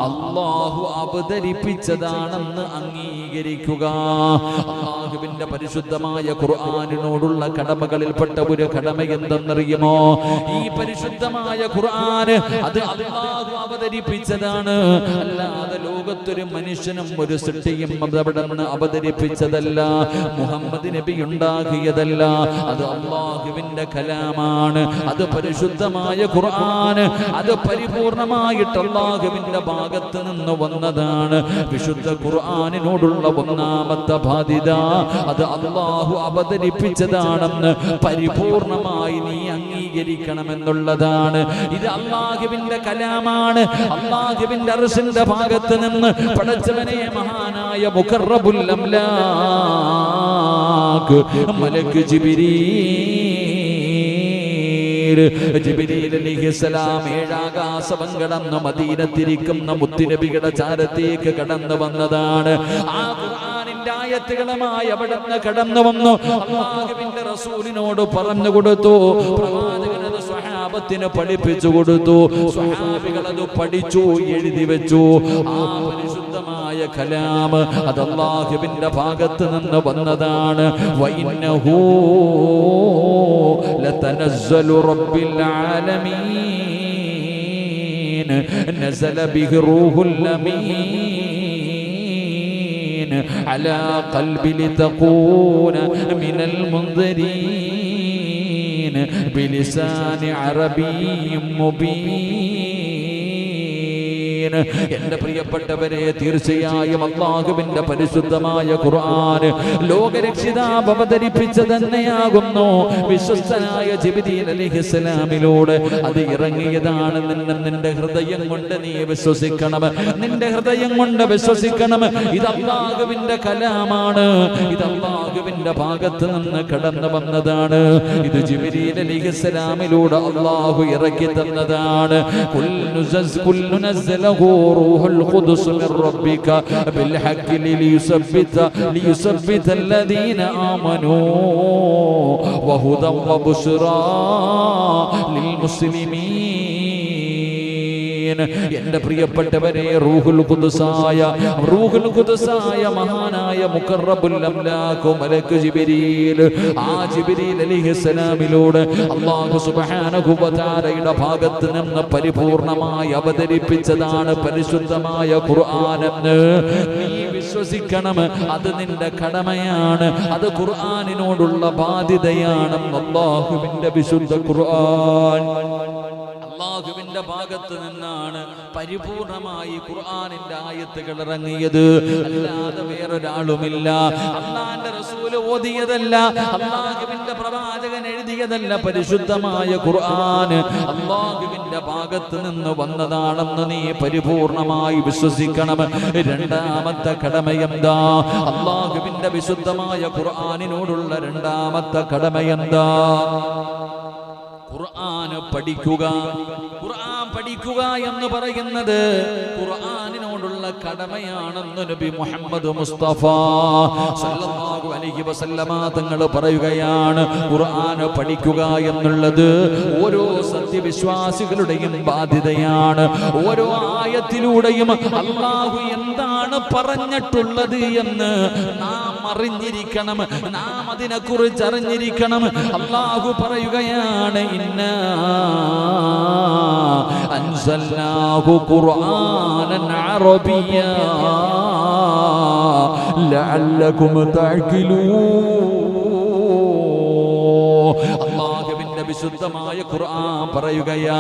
അല്ലാഹു അവതരിപ്പിച്ചതാണെന്ന് അംഗീകരിക്കുക. അല്ലാഹുവിന്റെ പരിശുദ്ധമായ ഖുർആനിനോടുള്ള കടമകളിൽപ്പെട്ട ഒരു കടമ എന്തെന്നറിയുമോ? ഈ പരിശുദ്ധമായ ഖുർആൻ അത് അല്ലാഹു അവതരിപ്പിച്ചതാണ്, അല്ലാതെ ലോകത്തൊരു മനുഷ്യനും ഒരു സൃഷ്ടിയും അവിടെ നിന്ന് അവതരിപ്പിച്ചതല്ല, മുഹമ്മദ് നബി ഉണ്ടാക്കിയതല്ല. അത് അല്ലാഹുവിന്റെ കലാമാണ്, അത് പരിശുദ്ധമായ ഖുർആൻ, അത് പരിപൂർണമായിട്ട് അല്ലാഹുവിന്റെ ഭാഗത്ത് നിന്ന് വന്നതാണ്. വിശുദ്ധ ഖുർആനിനോടുള്ള ഒന്നാമത്തെ ബാധ്യത അത് അല്ലാഹു അവതരിപ്പിച്ചതാണെന്ന് പരിപൂർണമായി നീ അംഗീകരിക്കണമെന്നുള്ളതാണ്. ഇത് അല്ലാഹുവിന്റെ കലാമാണ്, അല്ലാഹുവിന്റെ അർശിന്റെ ഭാഗത്ത് നിന്ന് പടച്ചവനെ മഹാനായ മുഖറബുൽ അംലാഖ് മലക്ക് ജിബ്രീൽ അലൈഹിസ്സലാം ഏഴാകാശം കടന്ന് മദീനത്തിരിക്കുന്ന മുത്തുനബിയുടെ ചാരത്തേക്ക് കടന്നു വന്നതാണ്. ആ ഖുർആനിന്റെ ആയത്തുകളുമായി അവിടുന്ന് കടന്നു വന്നു. അല്ലാഹുവിന്റെ റസൂലിനോട് പറഞ്ഞു കൊടുത്തു, പ്രവാചകൻ അത് സ്വഹാബത്തിന് പഠിപ്പിച്ചു കൊടുത്തു. സ്വഹാബികൾ അത് പഠിച്ചു, എഴുതി വെച്ചു. ആ പരിശുദ്ധമായ കലാം അത് അല്ലാഹുവിന്റെ ഭാഗത്ത് നിന്ന് വന്നതാണ്. വഇന്നഹു ലതനസ്സലു റബ്ബിൽ ആലമീൻ നസല ബിഹി റൂഹുൽ അമീൻ അലാ ഖൽബി ലിതകൂന മിനൽ മുൻദിരീൻ ബിലിസാനി അറബിയ്യിൻ മുബീൻ. എന്റെ പ്രിയപ്പെട്ടവരെ, തീർച്ചയായും അല്ലാഹുവിന്റെ പരിശുദ്ധമായ ഖുർആൻ ലോകരക്ഷിതാവ് അവതരിപ്പിച്ച തന്നെയാകുന്നു. വിശ്വസ്തനായ ജിബ്രീൽ അലൈഹിസ്സലാമിലൂടെ അത് ഇറങ്ങിയതാണ്. നിന്റെ ഹൃദയം കൊണ്ട് നീ വിശ്വസിക്കണം, നിന്റെ ഹൃദയം കൊണ്ട് വിശ്വസിക്കണം. ഇത് അല്ലാഹുവിന്റെ കലാമാണ്, ഇത് അല്ലാഹുവിന്റെ ഭാഗത്ത് നിന്ന് കടന്നു വന്നതാണ്. ഇത് ജിബ്രീൽ അലൈഹിസ്സലാമിലൂടെ അല്ലാഹു ഇറക്കി തന്നതാണ്. കുല്ലു നസ്സലഹു റൂഹുൽ ഖുദ്സ് മിർ റബ്ബിക ബിൽ ഹഖ് ലിയുസബ്ബിത അല്ലദീന ആമനൂ വഹുദൻ വബുശ്റാ ലിൽ മുസ്ലിമീൻ. എന്റെ പ്രിയപ്പെട്ടവരെ, റൂഹുൽ ഖുദ്സായ മഹാനായ മുഖറബുൽ അംലാഖ് മലക്ക് ജിബ്രീൽ, ആ ജിബ്രീൽ അലൈഹിസ്സലാമിലൂടെ അല്ലാഹു സുബ്ഹാനഹു വ തആലയുടെ ഭാഗത്ത് നിന്ന് പരിപൂർണമായി അവതരിപ്പിച്ചതാണ് പരിശുദ്ധമായ ഖുർആൻ എന്ന് നീ വിശ്വസിക്കണം. അത് നിന്റെ കടമയാണ്, അത് ഖുർആനിനോടുള്ള ബാധ്യതയാണ്. അല്ലാഹുവിന്റെ വിശുദ്ധ ഖുർആൻ അല്ലാഹുവിന്റെ ഭാഗത്ത് നിന്നാണ് പരിപൂർണമായി ഖുർആനിന്റെ ആയത്തുകൾ ഇറങ്ങിയത്, അല്ലാതെ വേറൊരാളുമില്ല. അല്ലാഹുവിന്റെ റസൂൽ ഓതിയതല്ല, അല്ലാഹുവിന്റെ പ്രവാചകൻ എഴുതിയതല്ല. പരിശുദ്ധമായ ഖുർആൻ അല്ലാഹുവിന്റെ ഭാഗത്ത് നിന്ന് വന്നതാണെന്ന് നീ പരിപൂർണമായി വിശ്വസിക്കണം. രണ്ടാമത്തെ കടമയെന്താ? അല്ലാഹുവിന്റെ വിശുദ്ധമായ ഖുർആനിനോടുള്ള രണ്ടാമത്തെ കടമയെന്താ? ഖുർആൻ പഠിക്കുക. ഖുർആൻ പഠിക്കുക എന്ന് പറയുന്നത് ഖുർആനിനോടുള്ള കടമയാണെന്ന് നബി മുഹമ്മദ് മുസ്തഫ സല്ലല്ലാഹു അലൈഹി വസല്ലമ തങ്ങൾ പറയുകയാണ്. ഖുർആൻ പഠിക്കുക എന്നുള്ളത് ഓരോ സത്യവിശ്വാസികളുടെയും ബാധ്യതയാണ്. ഓരോ ആയത്തിലൂടെയും അല്ലാഹു എന്താണ് പറഞ്ഞിട്ടുള്ളത് എന്ന് നാം അറിഞ്ഞിരിക്കണം, നാം അതിനെക്കുറിച്ച് അറിഞ്ഞിരിക്കണം. അല്ലാഹു പറയുകയാണ്, ഇന്നാ അൻസൽനാഹു ഖുർആനൻ അറബിയ്യാ ലഅല്ലകും തഅഖിലൂൻ. അല്ലാഹുവിന്റെ വിശുദ്ധമായ ഖുർആൻ പറയുകയാ,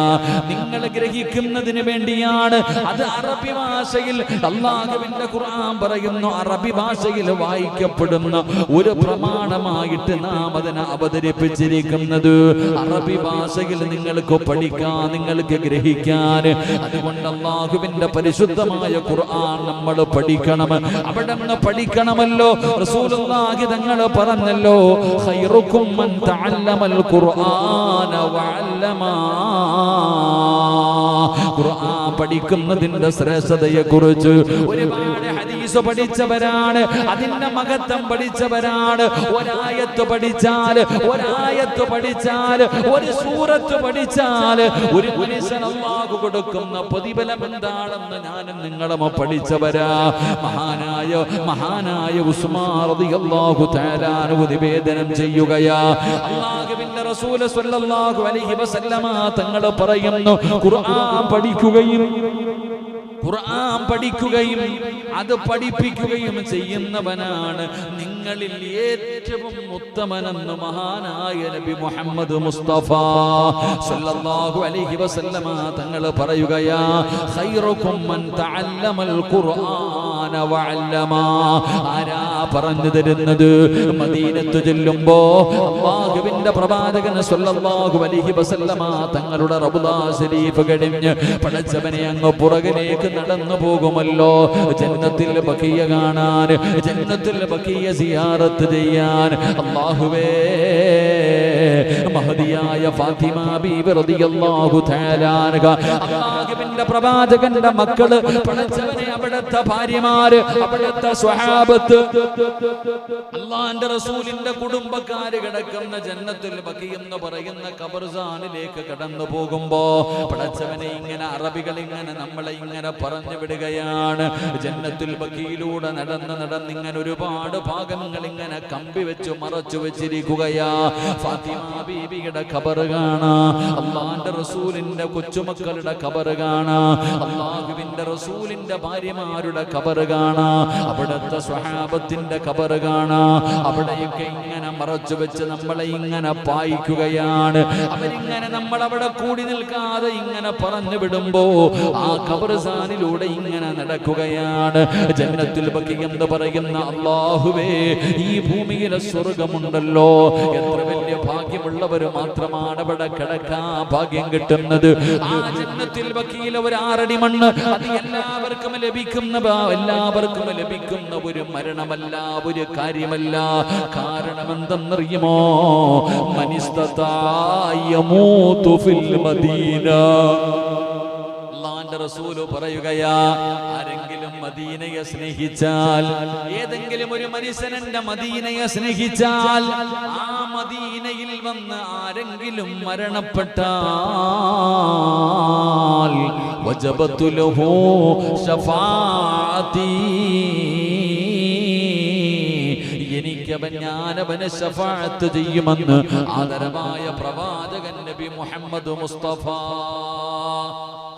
നിങ്ങൾ ഗ്രഹിക്കുന്നതിന് വേണ്ടിയാണ്. അത് അറബി ഭാഷയിൽ അല്ലാഹുവിന്റെ ഖുർആൻ പറയുന്നു, അറബി ഭാഷയിൽ വായിക്കപ്പെടുന്ന ഒരു പ്രമാണമായിട്ട് നാം അതിനെ അവതരിപ്പിച്ചിരിക്കുന്നത്. അറബി ഭാഷയിൽ നിങ്ങൾക്ക് പഠിക്കാൻ, നിങ്ങൾക്ക് ഗ്രഹിക്കാൻ. അതുകൊണ്ട് അല്ലാഹുവിന്റെ പരിശുദ്ധമായ ഖുർആൻ നമ്മൾ പഠിക്കണം. അവിടെ നിന്ന് പഠിക്കണമല്ലോ. റസൂലുള്ളാഹി തങ്ങൾ പറഞ്ഞല്ലോ, ഖൈറുക്കും മൻ തഅല്ലമൽ ഖുർആന വഅല്ലമാ. ഖുർആൻ പഠിക്കുന്നതിന്റെ ശ്രേഷ്ഠതയെ കുറിച്ച് ഒരുപാട് ഹദീസ് ഹദീസ് പഠിച്ചവരാണ്, അതിന്റെ മഹത്വം പഠിച്ചവരാണ്. ഒരായത്ത് പഠിച്ചാൽ, ഒരു സൂറത്ത് പഠിച്ചാൽ ഒരു മനുഷ്യന് അല്ലാഹു കൊടുക്കുന്ന പ്രതിഫലം എന്താണെന്ന് ഞാനും നിങ്ങളും പഠിച്ചവരാ. മഹാനായ ഉസ്മാൻ റളിയല്ലാഹു തആല അൻഹു നിവേദനം ചെയ്യുകയാ, അല്ലാഹുവിന്റെ റസൂൽ സ്വല്ലല്ലാഹു അലൈഹി വസല്ലമ തങ്ങൾ പറയുന്നു, ഖുർആൻ പഠിക്കുകയും അത് പഠിപ്പിക്കുകയും ചെയ്യുന്നവനാണ് നിങ്ങളിൽ ഏറ്റവും ഉത്തമനെന്ന് മഹാനായ നബി മുഹമ്മദ് മുസ്തഫ സല്ലല്ലാഹു അലൈഹി വസല്ലമ തങ്ങൾ പറയുകയാ, ഖൈറുക്കും മൻ തഅല്ലമൽ ഖുർആന വഅല്ലമ. ആരാ പറഞ്ഞു തരുന്നത്? മദീനത്ത് ചെല്ലുമ്പോ അല്ലാഹുവിന്റെ പ്രവാചകൻ സല്ലല്ലാഹു അലൈഹി വസല്ലമ തങ്ങളുടെ റൗള ശരീഫ് കഴിഞ്ഞ് പടച്ചവനെ അങ്ങ് പുറകിലേക്ക് നടന്നു പോകുമല്ലോ, ജന്നത്തിൽ ബഖിയ കാണാൻ, ജന്നത്തിൽ ബഖിയ സിയാറത്ത് ചെയ്യാൻ. അല്ലാഹുവേ, മഹദിയായ ഫാത്തിമ ബീവി റളിയല്ലാഹു തആല അൻഹ, അല്ലാഹുവിന്റെ പ്രവാചകന്റെ മക്കള്, പടച്ചവനെ അവിടുത്തെ ഭാര്യമാര്, അവിടുത്തെ സ്വഹാബത്ത്, അല്ലാഹുവിന്റെ റസൂലിന്റെ കുടുംബക്കാര് കിടക്കുന്ന ജന്നത്തുൽ ബഖി എന്ന് പറയുന്ന ഖബർസ്ഥാനിലേക്ക് കടന്നു പോകുമ്പോ പടച്ചവനെ ഇങ്ങനെ അറബികൾ ഇങ്ങനെ നമ്മളെ ഇങ്ങനെ പറഞ്ഞു വിടുകയാണ്. ജന്നത്തുൽ ബഖിയിലൂടെ നടന്നിങ്ങനെ ഒരുപാട് ഭാഗങ്ങൾ ഇങ്ങനെ കമ്പി വെച്ച് മറച്ചു വെച്ചിരിക്കുകയാ. ഫാത്തിമ ബീവിയുടെ ഖബർ കാണാ, അല്ലാഹുവിന്റെ റസൂലിന്റെ കൊച്ചുമക്കളുടെ ഖബർ കാണാ, അല്ലാഹുവിന്റെ റസൂലിന്റെ ഭാര്യമാരുടെ ഖബർ കാണാ, അവിടുത്തെ സ്വഹാബത്തിന്റെ ഖബർ കാണാ. അവിടെയൊക്കെ ഇങ്ങനെ മറച്ചു വെച്ച് നമ്മളെ ഇങ്ങനെ പായിക്കുകയാണ്. അവരിങ്ങനെ നമ്മളവിടെ കൂടി നിൽക്കാതെ ഇങ്ങനെ പറഞ്ഞു വിടുമ്പോ ആ ഖബർസ്ഥാനിലൂടെ ഇങ്ങനെ നടക്കുകയാണ്. ജന്നത്തുൽ ബഖി എന്ന് പറയുന്ന അല്ലാഹുവേ, ഈ ഭൂമിയിലെ സ്വർഗമുണ്ടല്ലോ, എത്ര വലിയ ഭാഗ്യമുള്ളവർ മാത്രമാണ് അവിടെ കിടക്കാൻ ഭാഗ്യം കിട്ടുന്നത്. ആ ജന്നത്തുൽ ബഖിയിലെ ഒരു 6 അടി മണ്ണ് അത് എല്ലാവർക്കും ലഭിക്കുന്ന ഒരു മരണമല്ല, ഒരു കാര്യമല്ല. കാരണം എന്തെന്നറിയുമോ? മനിസ്തതായമൂതു ഫിൽ മദീന. അല്ലാഹുവിന്റെ റസൂൽ പറയുകയാ, ആരെങ്കിലും മദീനയെ സ്നേഹിച്ചാൽ, ഏതെങ്കിലും ഒരു മനുഷ്യന്റെ മദീനയെ സ്നേഹിച്ചാൽ, ആ മദീനയിൽ വന്ന് ആരെങ്കിലും മരണപ്പെട്ടാൽ വജബതു ലഹു ശഫാഅതി, ഞാനവന് ശഫാഅത്ത് ചെയ്യുമെന്ന് ആദരവായ പ്രവാചകൻ നബി മുഹമ്മദ് മുസ്തഫ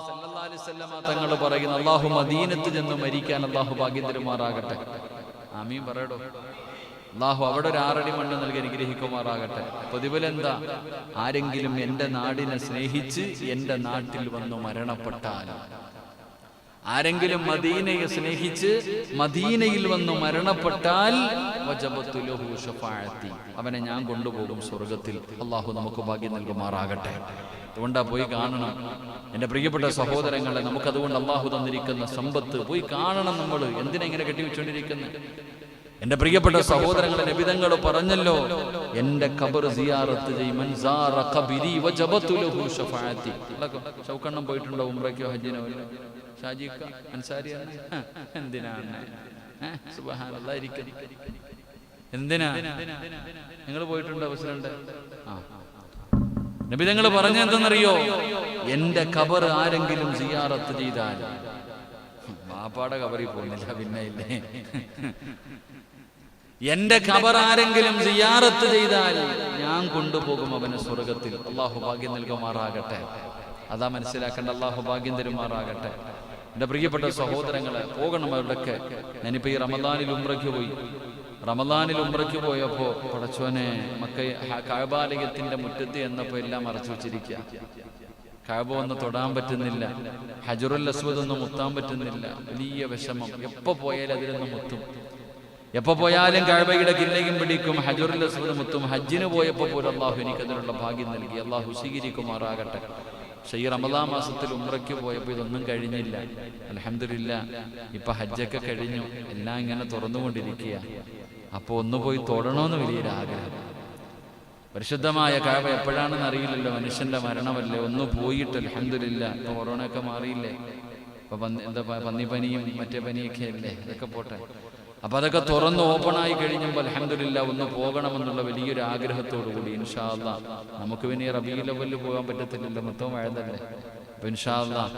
സല്ലല്ലാഹു അലൈഹി വസല്ലം തങ്ങൾ പറയുന്നു, അല്ലാഹു മദീനത്ത് ചെന്ന് മരിക്കാൻ അല്ലാഹു ഭാഗ്യം തരുമാറാകട്ടെ. ആമീൻ പറയടോ. അല്ലാഹു അവിടെ ഒരു 6 അടി മണ്ണ് നൽകി അനുഗ്രഹിക്കുമാറാകട്ടെ. പ്രതിഫലം എന്താ? ആരെങ്കിലും എൻ്റെ നാടിനെ സ്നേഹിച്ച് എൻ്റെ നാട്ടിൽ വന്നു മരണപ്പെട്ടാൽ, ആരെങ്കിലും മദീനയെ സ്നേഹിച്ച് മദീനയിൽ വന്നു മരണപ്പെട്ടാൽ വജബതു ലഹു ശഫാഅത്തി, അവനെ ഞാൻ കൊണ്ടുപോകും സ്വർഗത്തിൽ. അല്ലാഹു നമുക്ക് ഭാഗ്യം നൽകുമാറാകട്ടെ. അതുകൊണ്ടാ പോയി കാണണം എൻ്റെ പ്രിയപ്പെട്ട സഹോദരങ്ങളെ. നമുക്കതുകൊണ്ട് അല്ലാഹു തന്നിരിക്കുന്ന സമ്പത്ത് പോയി കാണണം. നമ്മൾ എന്തിനാ ഇങ്ങനെ കെട്ടിവെച്ചുകൊണ്ടിരിക്കുന്നത്? എൻ്റെ പ്രിയപ്പെട്ട സഹോദരങ്ങളെ, നബിതങ്ങൾ പറഞ്ഞല്ലോ, എൻ്റെ ഖബർ സിയാറത്ത് ചെയ്യും. മൻ സാറ ഖബരി വജബതു ലഹു ശഫാഅത്തി. ചൗക്കണ്ണം പോയിട്ടുണ്ടോ ഉംറയ്ക്കോ ഹജ്ജിനോ? ഷാജിക്ക അൻസാരിയാണ്. എന്തിനാണ്? സുബ്ഹാനല്ലാഹ് ഇരിക്കുന്നു. എന്തിനാ നിങ്ങൾ പോയിട്ടുണ്ടോ? പ്രസിഡന്റ് നബി തങ്ങൾ പറഞ്ഞ എന്തെന്നറിയോ? എൻ്റെ ഖബർ ആരെങ്കിലും സിയാറത്ത് ചെയ്താൽ, വാപ്പാടെ ഖബറിൽ പോകുന്നില്ല പിന്നെ ഇല്ലേ, എൻ്റെ ഖബർ ആരെങ്കിലും സിയാറത്ത് ചെയ്താൽ ഞാൻ കൊണ്ടുപോകും അവന് സ്വർഗത്തിൽ. അല്ലാഹു ഭാഗ്യം നൽകുമാറാകട്ടെ. അതാ മനസ്സിലാക്കേണ്ട. അല്ലാഹു ഭാഗ്യം തരുമാറാകട്ടെ. എൻ്റെ പ്രിയപ്പെട്ട സഹോദരങ്ങളെ, പോകണം അവരുടെയൊക്കെ. ഞാനിപ്പോൾ ഈ റമദാനിൽ ഉംറയ്ക്ക് പോയപ്പോൾ പടച്ചോനെ, കഅബാലയത്തിന്റെ മുറ്റത്ത് എന്നപ്പോൾ എല്ലാം മറച്ചു വെച്ചിരിക്കുക. കഅബ ഒന്ന് തൊടാൻ പറ്റുന്നില്ല, ഹജറുൽ അസ്വദ് ഒന്നും മുത്താൻ പറ്റുന്നില്ല. വലിയ വിഷമം. എപ്പോൾ പോയാലും അതിലൊന്ന് മുത്തും, എപ്പോൾ പോയാലും കഅബയുടെ കില്ലയും പിടിക്കും, ഹജറുൽ അസ്വദ് മുത്തും. ഹജ്ജിന് പോയപ്പോൾ പോലും അല്ലാഹു എനിക്കതിനുള്ള ഭാഗ്യം നൽകി. അല്ലാഹു സ്വീകരിക്കുമാറാകട്ടെ. പക്ഷെ ഈ റമദാൻ മാസത്തിൽ ഉംറയ്ക്ക് പോയപ്പോൾ ഇതൊന്നും കഴിഞ്ഞില്ല. അൽഹംദുലില്ലാ, ഇപ്പൊ ഹജ്ജൊക്കെ കഴിഞ്ഞു, എല്ലാം ഇങ്ങനെ തുറന്നുകൊണ്ടിരിക്കുക. അപ്പോൾ ഒന്ന് പോയി തൊടണമെന്ന് വലിയൊരാഗ്രഹം. പരിശുദ്ധമായ കഅബ എപ്പോഴാണെന്ന് അറിയില്ലല്ലോ, മനുഷ്യന്റെ മരണമല്ലേ. ഒന്ന് പോയിട്ട് അൽഹംദുലില്ലാ, ഇപ്പൊ കൊറോണയൊക്കെ മാറിയില്ലേ, എന്താ പന്നിപ്പനിയും മറ്റേ പനിയൊക്കെ അല്ലേ, ഇതൊക്കെ പോട്ടെ. അപ്പൊ അതൊക്കെ തുറന്ന് ഓപ്പണായി കഴിഞ്ഞപ്പോൾ അൽഹംദുലില്ലാഹ് ഒന്ന് പോകണമെന്നുള്ള വലിയൊരു ആഗ്രഹത്തോടു കൂടി ഇൻഷാ അല്ലാഹ്, നമുക്ക് പിന്നെ റബീഉൽ അവ്വലിൽ പോകാൻ പറ്റത്തില്ലല്ലോ, മൊത്തം വഴുതല്ലേ. അപ്പൊ ഇൻഷാ അല്ലാഹ്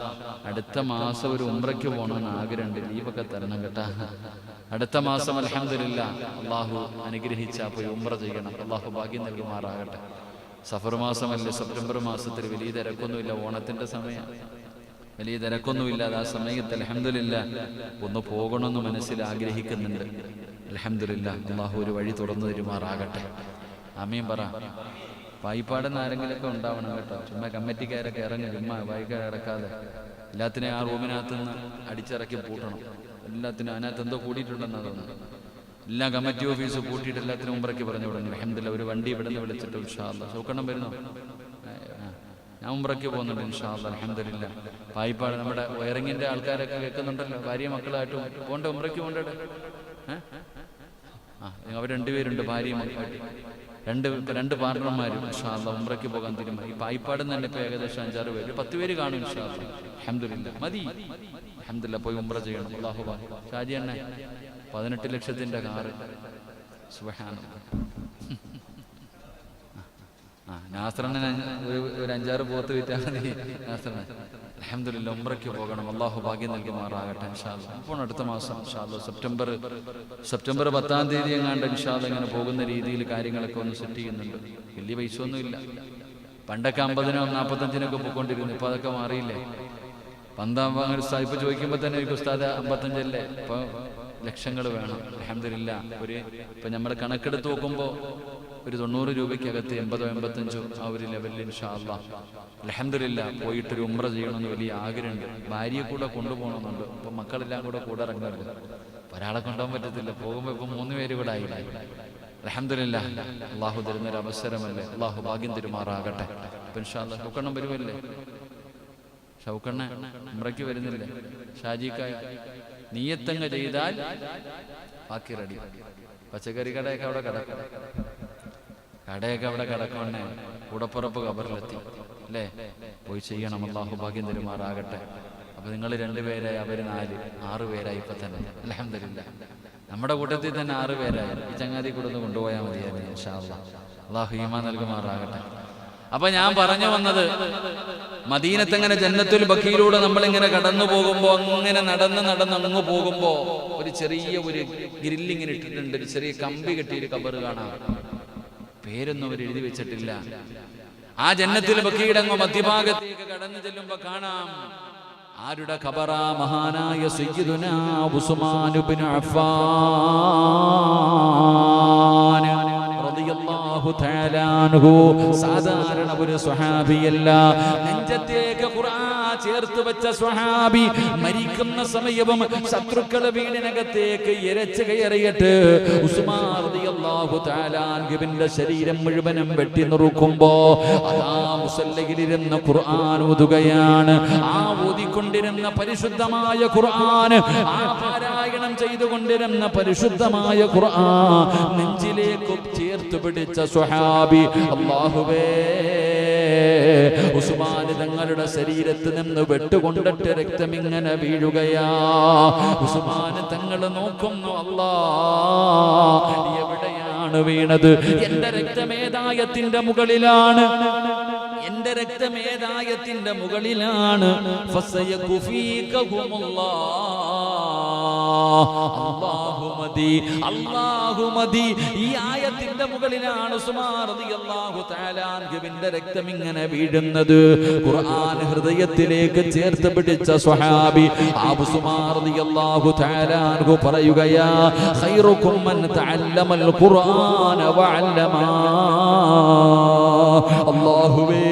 അടുത്ത മാസം ഒരു ഉംറയ്ക്ക് പോകണമെന്ന് ആഗ്രഹമുണ്ട്. ലീവൊക്കെ തരണം കേട്ടാ. അടുത്ത മാസം അൽഹംദുലില്ലാഹ് അള്ളാഹു അനുഗ്രഹിച്ച പോയി ഉംറ ചെയ്യണം. അള്ളാഹു ഭാഗ്യം നൽകുമാറാകട്ടെ. സഫർ മാസമല്ലേ, സെപ്റ്റംബർ മാസത്തിൽ വലിയ തിരക്കൊന്നുമില്ല, ഓണത്തിന്റെ സമയം, വലിയ തിരക്കൊന്നുമില്ലാതെ ആ സമയത്ത് അൽഹംദുലില്ലാഹ് ഒന്ന് പോകണമെന്ന് മനസ്സിൽ ആഗ്രഹിക്കുന്നുണ്ട്. അൽഹംദുലില്ലാഹ് അള്ളാഹു ഒരു വഴി തുറന്നു തരുമാറാകട്ടെ. ആമീൻ പറ. പായിപ്പാടെന്ന് ആരെങ്കിലൊക്കെ ഉണ്ടാവണം കേട്ടോ. ചുമ്മാ കമ്മിറ്റിക്കാരൊക്കെ ഇറങ്ങി ചുമ്മാ വായിക്കാൻ ഇറക്കാതെ എല്ലാത്തിനെയും ആ റൂമിനകത്ത് നിന്ന് അടിച്ചിറക്കി പൂട്ടണം. എല്ലാത്തിനും അതിനകത്ത് എന്തോ കൂടിയിട്ടുണ്ടെന്നാണ് തോന്നുന്നത്. എല്ലാ കമ്മിറ്റി ഓഫീസ് പൂട്ടിയിട്ട് എല്ലാത്തിനും ഉംറയ്ക്ക് പറഞ്ഞു തുടങ്ങി. അൽഹംദുലില്ലാഹ് ഒരു വണ്ടി ഇവിടെ നിന്ന് വിളിച്ചിട്ട് ഇൻഷാ അല്ലാഹ് സൂക്കണം വരുന്നു. ഞാൻ ഉംറയ്ക്ക് പോകുന്നുണ്ട് ഇൻഷാ അല്ലാഹ് അൽഹംദുലില്ലാഹ്. പായിപ്പാട് നമ്മുടെ വയറിങ്ങിന്റെ ആൾക്കാരൊക്കെ കേൾക്കുന്നുണ്ടല്ലോ, ഭാര്യ മക്കളായിട്ടും പോണ്ട ഉംറയ്ക്ക് പോണ്ടേ. അവർ രണ്ടുപേരുണ്ട്, ഭാര്യയും മക്കളായിട്ട് രണ്ട് പാർട്ണർമാരും ഇൻഷാ അല്ലാഹ് ഉംറയ്ക്ക് പോകാൻ തീരുമാനം. ഈ പായിപ്പാട് തന്നെ ഇപ്പൊ ഏകദേശം 5-6 പേര്, 10 പേര് കാണും ഇൻഷാ അല്ലാഹ് അൽഹംദുലില്ലാഹ്. മതി അൽഹംദുലില്ലാഹ് പോയി ഉംറ ചെയ്യണം. അല്ലാഹു ഷാജി അണ്ണ 18 ലക്ഷത്തിന്റെ കാറ്, സുബ്ഹാനല്ലാഹ്. നാസറണ്ണൻ ഒരു 5-6 പോത്ത് വിറ്റാൽ മതി. നാസറണ്ണൻ അൽഹംദുലില്ലാഹ് ഉംറയ്ക്ക് പോകണം. അല്ലാഹു ഭാഗ്യം നൽകുമാറാകട്ടെ ഇൻഷാ അല്ലാഹ്. അപ്പോൾ അടുത്ത മാസം ഇൻഷാ അല്ലാഹ് സെപ്റ്റംബർ 10-ാം തീയതി എങ്ങാണ്ട് ഇൻഷാ അല്ലാഹ് ഇങ്ങനെ പോകുന്ന രീതിയിൽ കാര്യങ്ങളൊക്കെ ഒന്ന് സെറ്റ് ചെയ്യുന്നുണ്ട്. വലിയ പൈസ ഒന്നുമില്ല. പണ്ടൊക്കെ 50-നോ 45-നൊക്കെ പോയിക്കൊണ്ടിരുന്നു. ഇപ്പൊ അതൊക്കെ മാറിയില്ലേ. 15 ഇപ്പൊ ചോദിക്കുമ്പോ തന്നെ എനിക്ക് ഉസ്താദ് 55 അല്ലേ, ഇപ്പൊ ലക്ഷങ്ങൾ വേണം. അൽഹംദുലില്ലാഹ് ഇപ്പൊ നമ്മൾ കണക്കെടുത്ത് നോക്കുമ്പോ ഒരു 90 രൂപയ്ക്കകത്ത് 80-85 ആ ഒരു ലെവലിൽ ഇൻഷാ അല്ലാഹ് അൽഹംദുലില്ലാഹ് പോയിട്ടൊരു ഉംറ ചെയ്യണമെന്ന് വലിയ ആഗ്രഹമുണ്ട്. ഭാര്യയെ കൂടെ കൊണ്ടുപോകണമെന്നുണ്ട്. ഇപ്പൊ മക്കളെല്ലാം കൂടെ ഇറങ്ങുന്നുണ്ട്. ഒരാളെ കൊണ്ടുപോകാൻ പറ്റത്തില്ല. പോകുമ്പോ ഇപ്പൊ 3 പേര് കൂടെ ആയില്ല. അൽഹംദുലില്ലാഹ് അള്ളാഹു തരുന്നൊരു അവസരമല്ലേ, അള്ളാഹു ഭാഗ്യം തരുമാറാകട്ടെ. അപ്പൊ ഇൻഷാ അല്ലാഹ് ഷൗക്കണ്ണം വരുമല്ലേ? ഷൗക്കണ്ണ ഉംറയ്ക്ക് വരുന്നില്ലേ? ഷാജിക്കായ നീയത്തങ്ങ് ചെയ്താൽ ബാക്കി റെഡി. പച്ചക്കറി കടയൊക്കെ അവിടെ കിടക്കണേ. കൂടപ്പുറപ്പ് ഖബറിലെത്തി അല്ലേ, പോയി ചെയ്യണം. അല്ലാഹു ഭാഗ്യം തരുമാറാകട്ടെ. അപ്പൊ നിങ്ങൾ 2 പേരായി, അവർ 4-6 പേരായി ഇപ്പൊ തന്നെ അൽഹംദുലില്ലാഹ്. നമ്മുടെ കൂട്ടത്തിൽ തന്നെ 6 പേരായി. ഈ ചങ്ങാതി കൂടെ ഒന്ന് കൊണ്ടുപോയാൽ മതിയായിരുന്നു ഇൻഷാ അല്ലാഹ്. അല്ലാഹു ഈമാൻ നൽകുമാറാകട്ടെ. അപ്പൊ ഞാൻ പറഞ്ഞു വന്നത്, മദീനത്തങ്ങനെ ജന്നത്തുൽ ബഖീലൂടെ നമ്മളിങ്ങനെ കടന്നു പോകുമ്പോ, അങ്ങനെ നടന്ന് അങ്ങ് പോകുമ്പോ ഒരു ചെറിയ ഒരു ഗ്രില്ലിങ്ങനെ ഇട്ടിട്ടുണ്ട്. ഒരു ചെറിയ കമ്പി കെട്ടിയൊരു ഖബർ കാണാം. പേരൊന്നും അവർ എഴുതി വെച്ചിട്ടില്ല. ആ ജന്നത്തുൽ ബഖീയുടെ അങ്ങ് മധ്യഭാഗത്തേക്ക് കടന്നു ചെല്ലുമ്പോ കാണാം ആരുടെ ഖബറാ? മഹാനായ സയ്യിദുനാ ഉസ്മാൻ ഇബ്നു അഫ്ഫാൻ റളിയല്ലാഹു തആല അൻഹു. സാധാരണ ഒരു സ്വഹാബിയല്ല, നെഞ്ചത്തേക്ക് ഖുർആൻ ചേർത്ത് വെച്ച സ്വഹാബി. മരിക്കുന്ന സമയവും ശത്രുക്കളെ വീടിനകത്തേക്ക് ഇരച്ചു കയറിയിട്ട് ഉസ്മാൻ റളിയല്ലാഹു തആല അൻഹുവിന്റെ ശരീരം മുഴുവനും വെട്ടി നുറുക്കുമ്പോ അതാ മുസല്ലയിലിരുന്ന് ഖുർആൻ ഓതുകയാണ്. ആ ഓതിക്കൊണ്ടിരുന്ന പരിശുദ്ധമായ ഖുർആൻ, ആ പാരായണം ചെയ്തുകൊണ്ടിരുന്ന പരിശുദ്ധമായ ഖുർആൻ നെഞ്ചിലേക്ക് ചേർത്ത് പിടിച്ച സ്വഹാബി. അല്ലാഹുവേ, ഉസ്മാൻ തങ്ങളുടെ ശരീരത്തിൽ നിന്ന് വെട്ടുകൊണ്ടിട്ട് രക്തം ഇങ്ങനെ വീഴുകയാ. ഉസ്മാൻ തങ്ങൾ നോക്കുന്നു, അല്ലാഹ് എവിടെയാണ് വീണത്? എന്റെ രക്തമേതായത്തിന്റെ മുകളിലാണ്, എന്റെ രക്തമേതായത്തിന്റെ മുകളിലാണ്. അല്ലാഹു മദി. ഈ ആയത്തിന്റെ മുകളിലാണ് ഉസ്മാൻ റളിയല്ലാഹു തആല അൻഹുവിന്റെ രക്തം ഇങ്ങനെ വീഴുന്നത്. ഖുർആൻ ഹൃദയത്തിലേക്ക് ചേർത്ത് പിടിച്ച സ്വഹാബി ഉസ്മാൻ റളിയല്ലാഹു തആല അൻഹു പറയുകയാ, ഖൈറുക്കും മൻ തഅല്ലമൽ ഖുർആന വഅല്ലമാ. അല്ലാഹുവേ,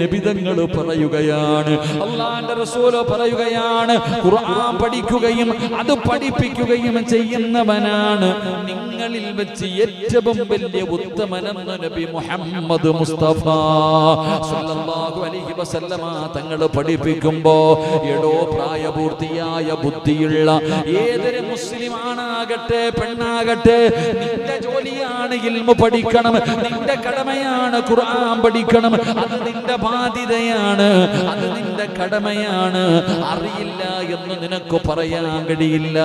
നബിതങ്ങൾ പറയുകയാണ്, അല്ലാഹുവിന്റെ റസൂൽ പറയുകയാണ്, ഖുർആൻ പഠിക്കുകയും അത് പഠിപ്പിക്കുകയും ചെയ്യുന്നവനാണ് നിങ്ങളിൽ വെച്ച് ഏറ്റവും വലിയ ഉത്തമനെന്ന് നബി മുഹമ്മദ് മുസ്തഫ സല്ലല്ലാഹു അലൈഹി വസല്ലമ തങ്ങൾ പഠിപ്പിക്കുമ്പോ, എടോ പ്രായപൂർത്തിയായ ബുദ്ധിയുള്ള ഏതൊരു മുസ്ലിം ആണാകട്ടെ പെണ്ണാകട്ടെ, നിന്റെ ജോലിയാണ് ഇൽമു പഠിക്കണം, നിന്റെ കടമയാണ് ഖുർആൻ പഠിക്കണം, അത് നിന്റെ ബാധ്യതയാണ്, അത് നിന്റെ ഞങ്ങളുടെ കടമയാണ്. അറിയില്ല എന്ന് നിനക്ക് പറയാൻ കഴിയില്ല.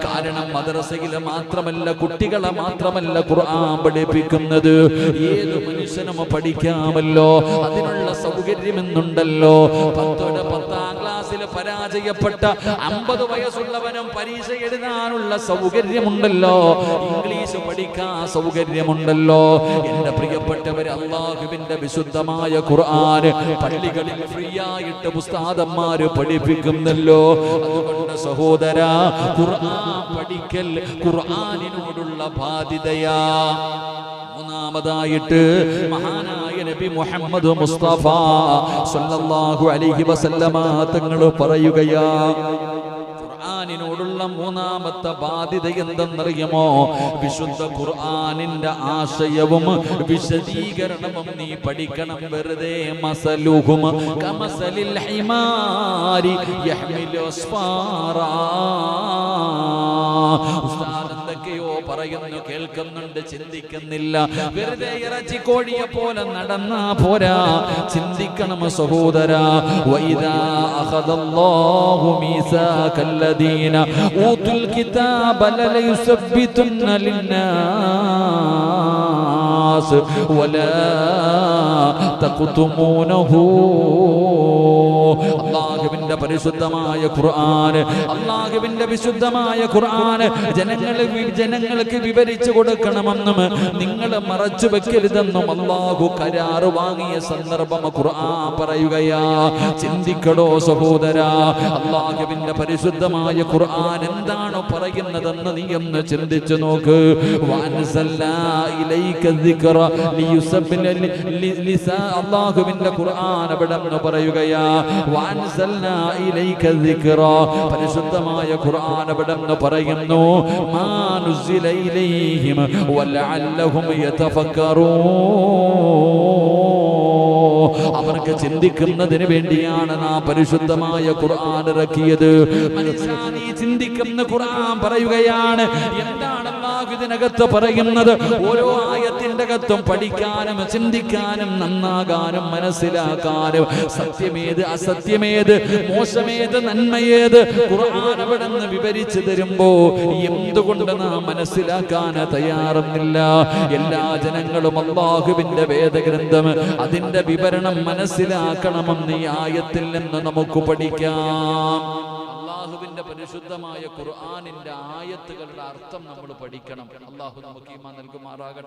കാരണം മദ്രസയിലെ മാത്രമല്ല, കുട്ടികളെ മാത്രമല്ല ഖുർആൻ പഠിപ്പിക്കുന്നത്, ഏത് മനുഷ്യനും പഠിക്കാമല്ലോ. അതിനുള്ള സൗകര്യമെന്നുണ്ടല്ലോ. 10ാം ക്ലാസ്സിൽ പരാജയപ്പെട്ട 50 വയസ്സുള്ളവനും പരീക്ഷ എഴുതാനുള്ള സൗകര്യമുണ്ടല്ലോ. ഇംഗ്ലീഷ് പഠിക്കാൻ സൗകര്യമുണ്ടല്ലോ. എന്റെ പ്രിയപ്പെട്ടവർ, അല്ലാഹുവിന്റെ വിശുദ്ധമായ ഖുർആൻ പള്ളികളിൽ ഫ്രീ ആയിട്ട് ഉസ്താദന്മാര് പഠിപ്പിക്കുന്നല്ലോ. അതുകൊണ്ട് സഹോദരാ, ഖുർആൻ പഠിക്കൽ ഖുർആനിനോടുള്ള ബാധ്യതയാ. മൂന്നാമതായിട്ട് മഹാനായ നബി മുഹമ്മദ് മുസ്തഫ സല്ലല്ലാഹു അലൈഹി വസല്ലമ തങ്ങൾ പറയുകയാ, ഖുർആനിനോടുള്ള മൂന്നാമത്തെ ബാധ്യത എന്തെന്നറിയുമോ? വിശുദ്ധ ഖുർആനിന്റെ ആശയവും വിശദീകരണവും നീ പഠിക്കണം. വെറുതെ മസലുഹും കമസലിൽ ഹിമാരി യഹ്മിലു അസ്ഫാറാ. ഉസ്താദ് എന്തൊക്കെയോ പറയുന്നു, കേൾക്കുന്നുണ്ട്, ചിന്തിക്കുന്നില്ല. വെറുതെ ഇറച്ചി കോഴിയെ പോലെ നടന്നാ പോരാ, ചിന്തിക്കണം സഹോദരാ. വഇദാ അഖദല്ലാഹു മീസാകല്ലദീന ഊതുൽ കിതാബ ലയുസബ്ബിതുന്ന ലിന്നാസ് വലാ തഖ്തുമൂനഹു. അല്ലാഹുവിന്റെ പരിശുദ്ധമായ ഖുർആൻ, അല്ലാഹുവിന്റെ വിശുദ്ധമായ ഖുർആൻ ജനങ്ങൾക്ക് വിവരിച്ചു കൊടുക്കണമെന്നും നിങ്ങൾ മറച്ചു വെക്കരുതെന്നും അല്ലാഹു കരാറ് വാങ്ങിയ സന്ദർഭം ഖുർആൻ പറയുകയാ. ചിന്തിക്കടോ സഹോദരാ, അല്ലാഹുവിന്റെ പരിശുദ്ധമായ ഖുർആൻ എന്താണ് പറയുന്നതെന്ന് നീ ഒന്ന് ചിന്തിച്ചു നോക്ക്. വഅൻസൽനാ ഇലൈക ദിക്റ ലിയുസബ്ബിന ലിസാ. അല്ലാഹുവിന്റെ ഖുർആൻ അവിടെ പറയുകയാ, വഅൻസൽനാ ഇലൈക ദിക്റ. പരിശുദ്ധമായ ഖുർആൻ അവിടെ പറയുന്നു, മാ നുസില ഇലൈഹിം വലഅല്ലഹും യതഫക്കറൂൻ. അവർക്ക് ചിന്തിക്കുന്നതിന് വേണ്ടിയാണ് നാം പരിശുദ്ധമായ ഖുർആൻ ഇറക്കിയത്. മനുഷ്യാ, നീ ചിന്തിക്കുന്ന ഖുർആൻ പറയുകയാണ്. എന്താണ് അല്ലാഹു ഇതിനകത്ത് പറയുന്നത്? ഓരോ ആയത്തിന്റെ അകത്തും പഠിക്കാനും ചിന്തിക്കാനും നന്നാകാനും മനസ്സിലാക്കാനും സത്യമേത് അസത്യമേത് മോശമേത് നന്മയേത് ഖുർആൻ അവിടെ നിന്ന് വിവരിച്ചു തരുമ്പോ എന്തുകൊണ്ട് നാം മനസ്സിലാക്കാൻ തയ്യാറുന്നില്ല? എല്ലാ ജനങ്ങളും അല്ലാഹുവിന്റെ വേദഗ്രന്ഥം അതിന്റെ വിവരണം മനസ്സിലാക്കണമെന്ന് ഈ ആയത്തിൽ നിന്ന് നമുക്ക് പഠിക്കാം. അല്ലാഹുവിന്റെ പരിശുദ്ധമായ ഖുർആനിന്റെ ആയത്തുകളുടെ അർത്ഥം നമ്മൾ പഠിക്കണം. അല്ലാഹു നമുക്ക് ഈമാൻ നൽകുമാറാകട്ടെ.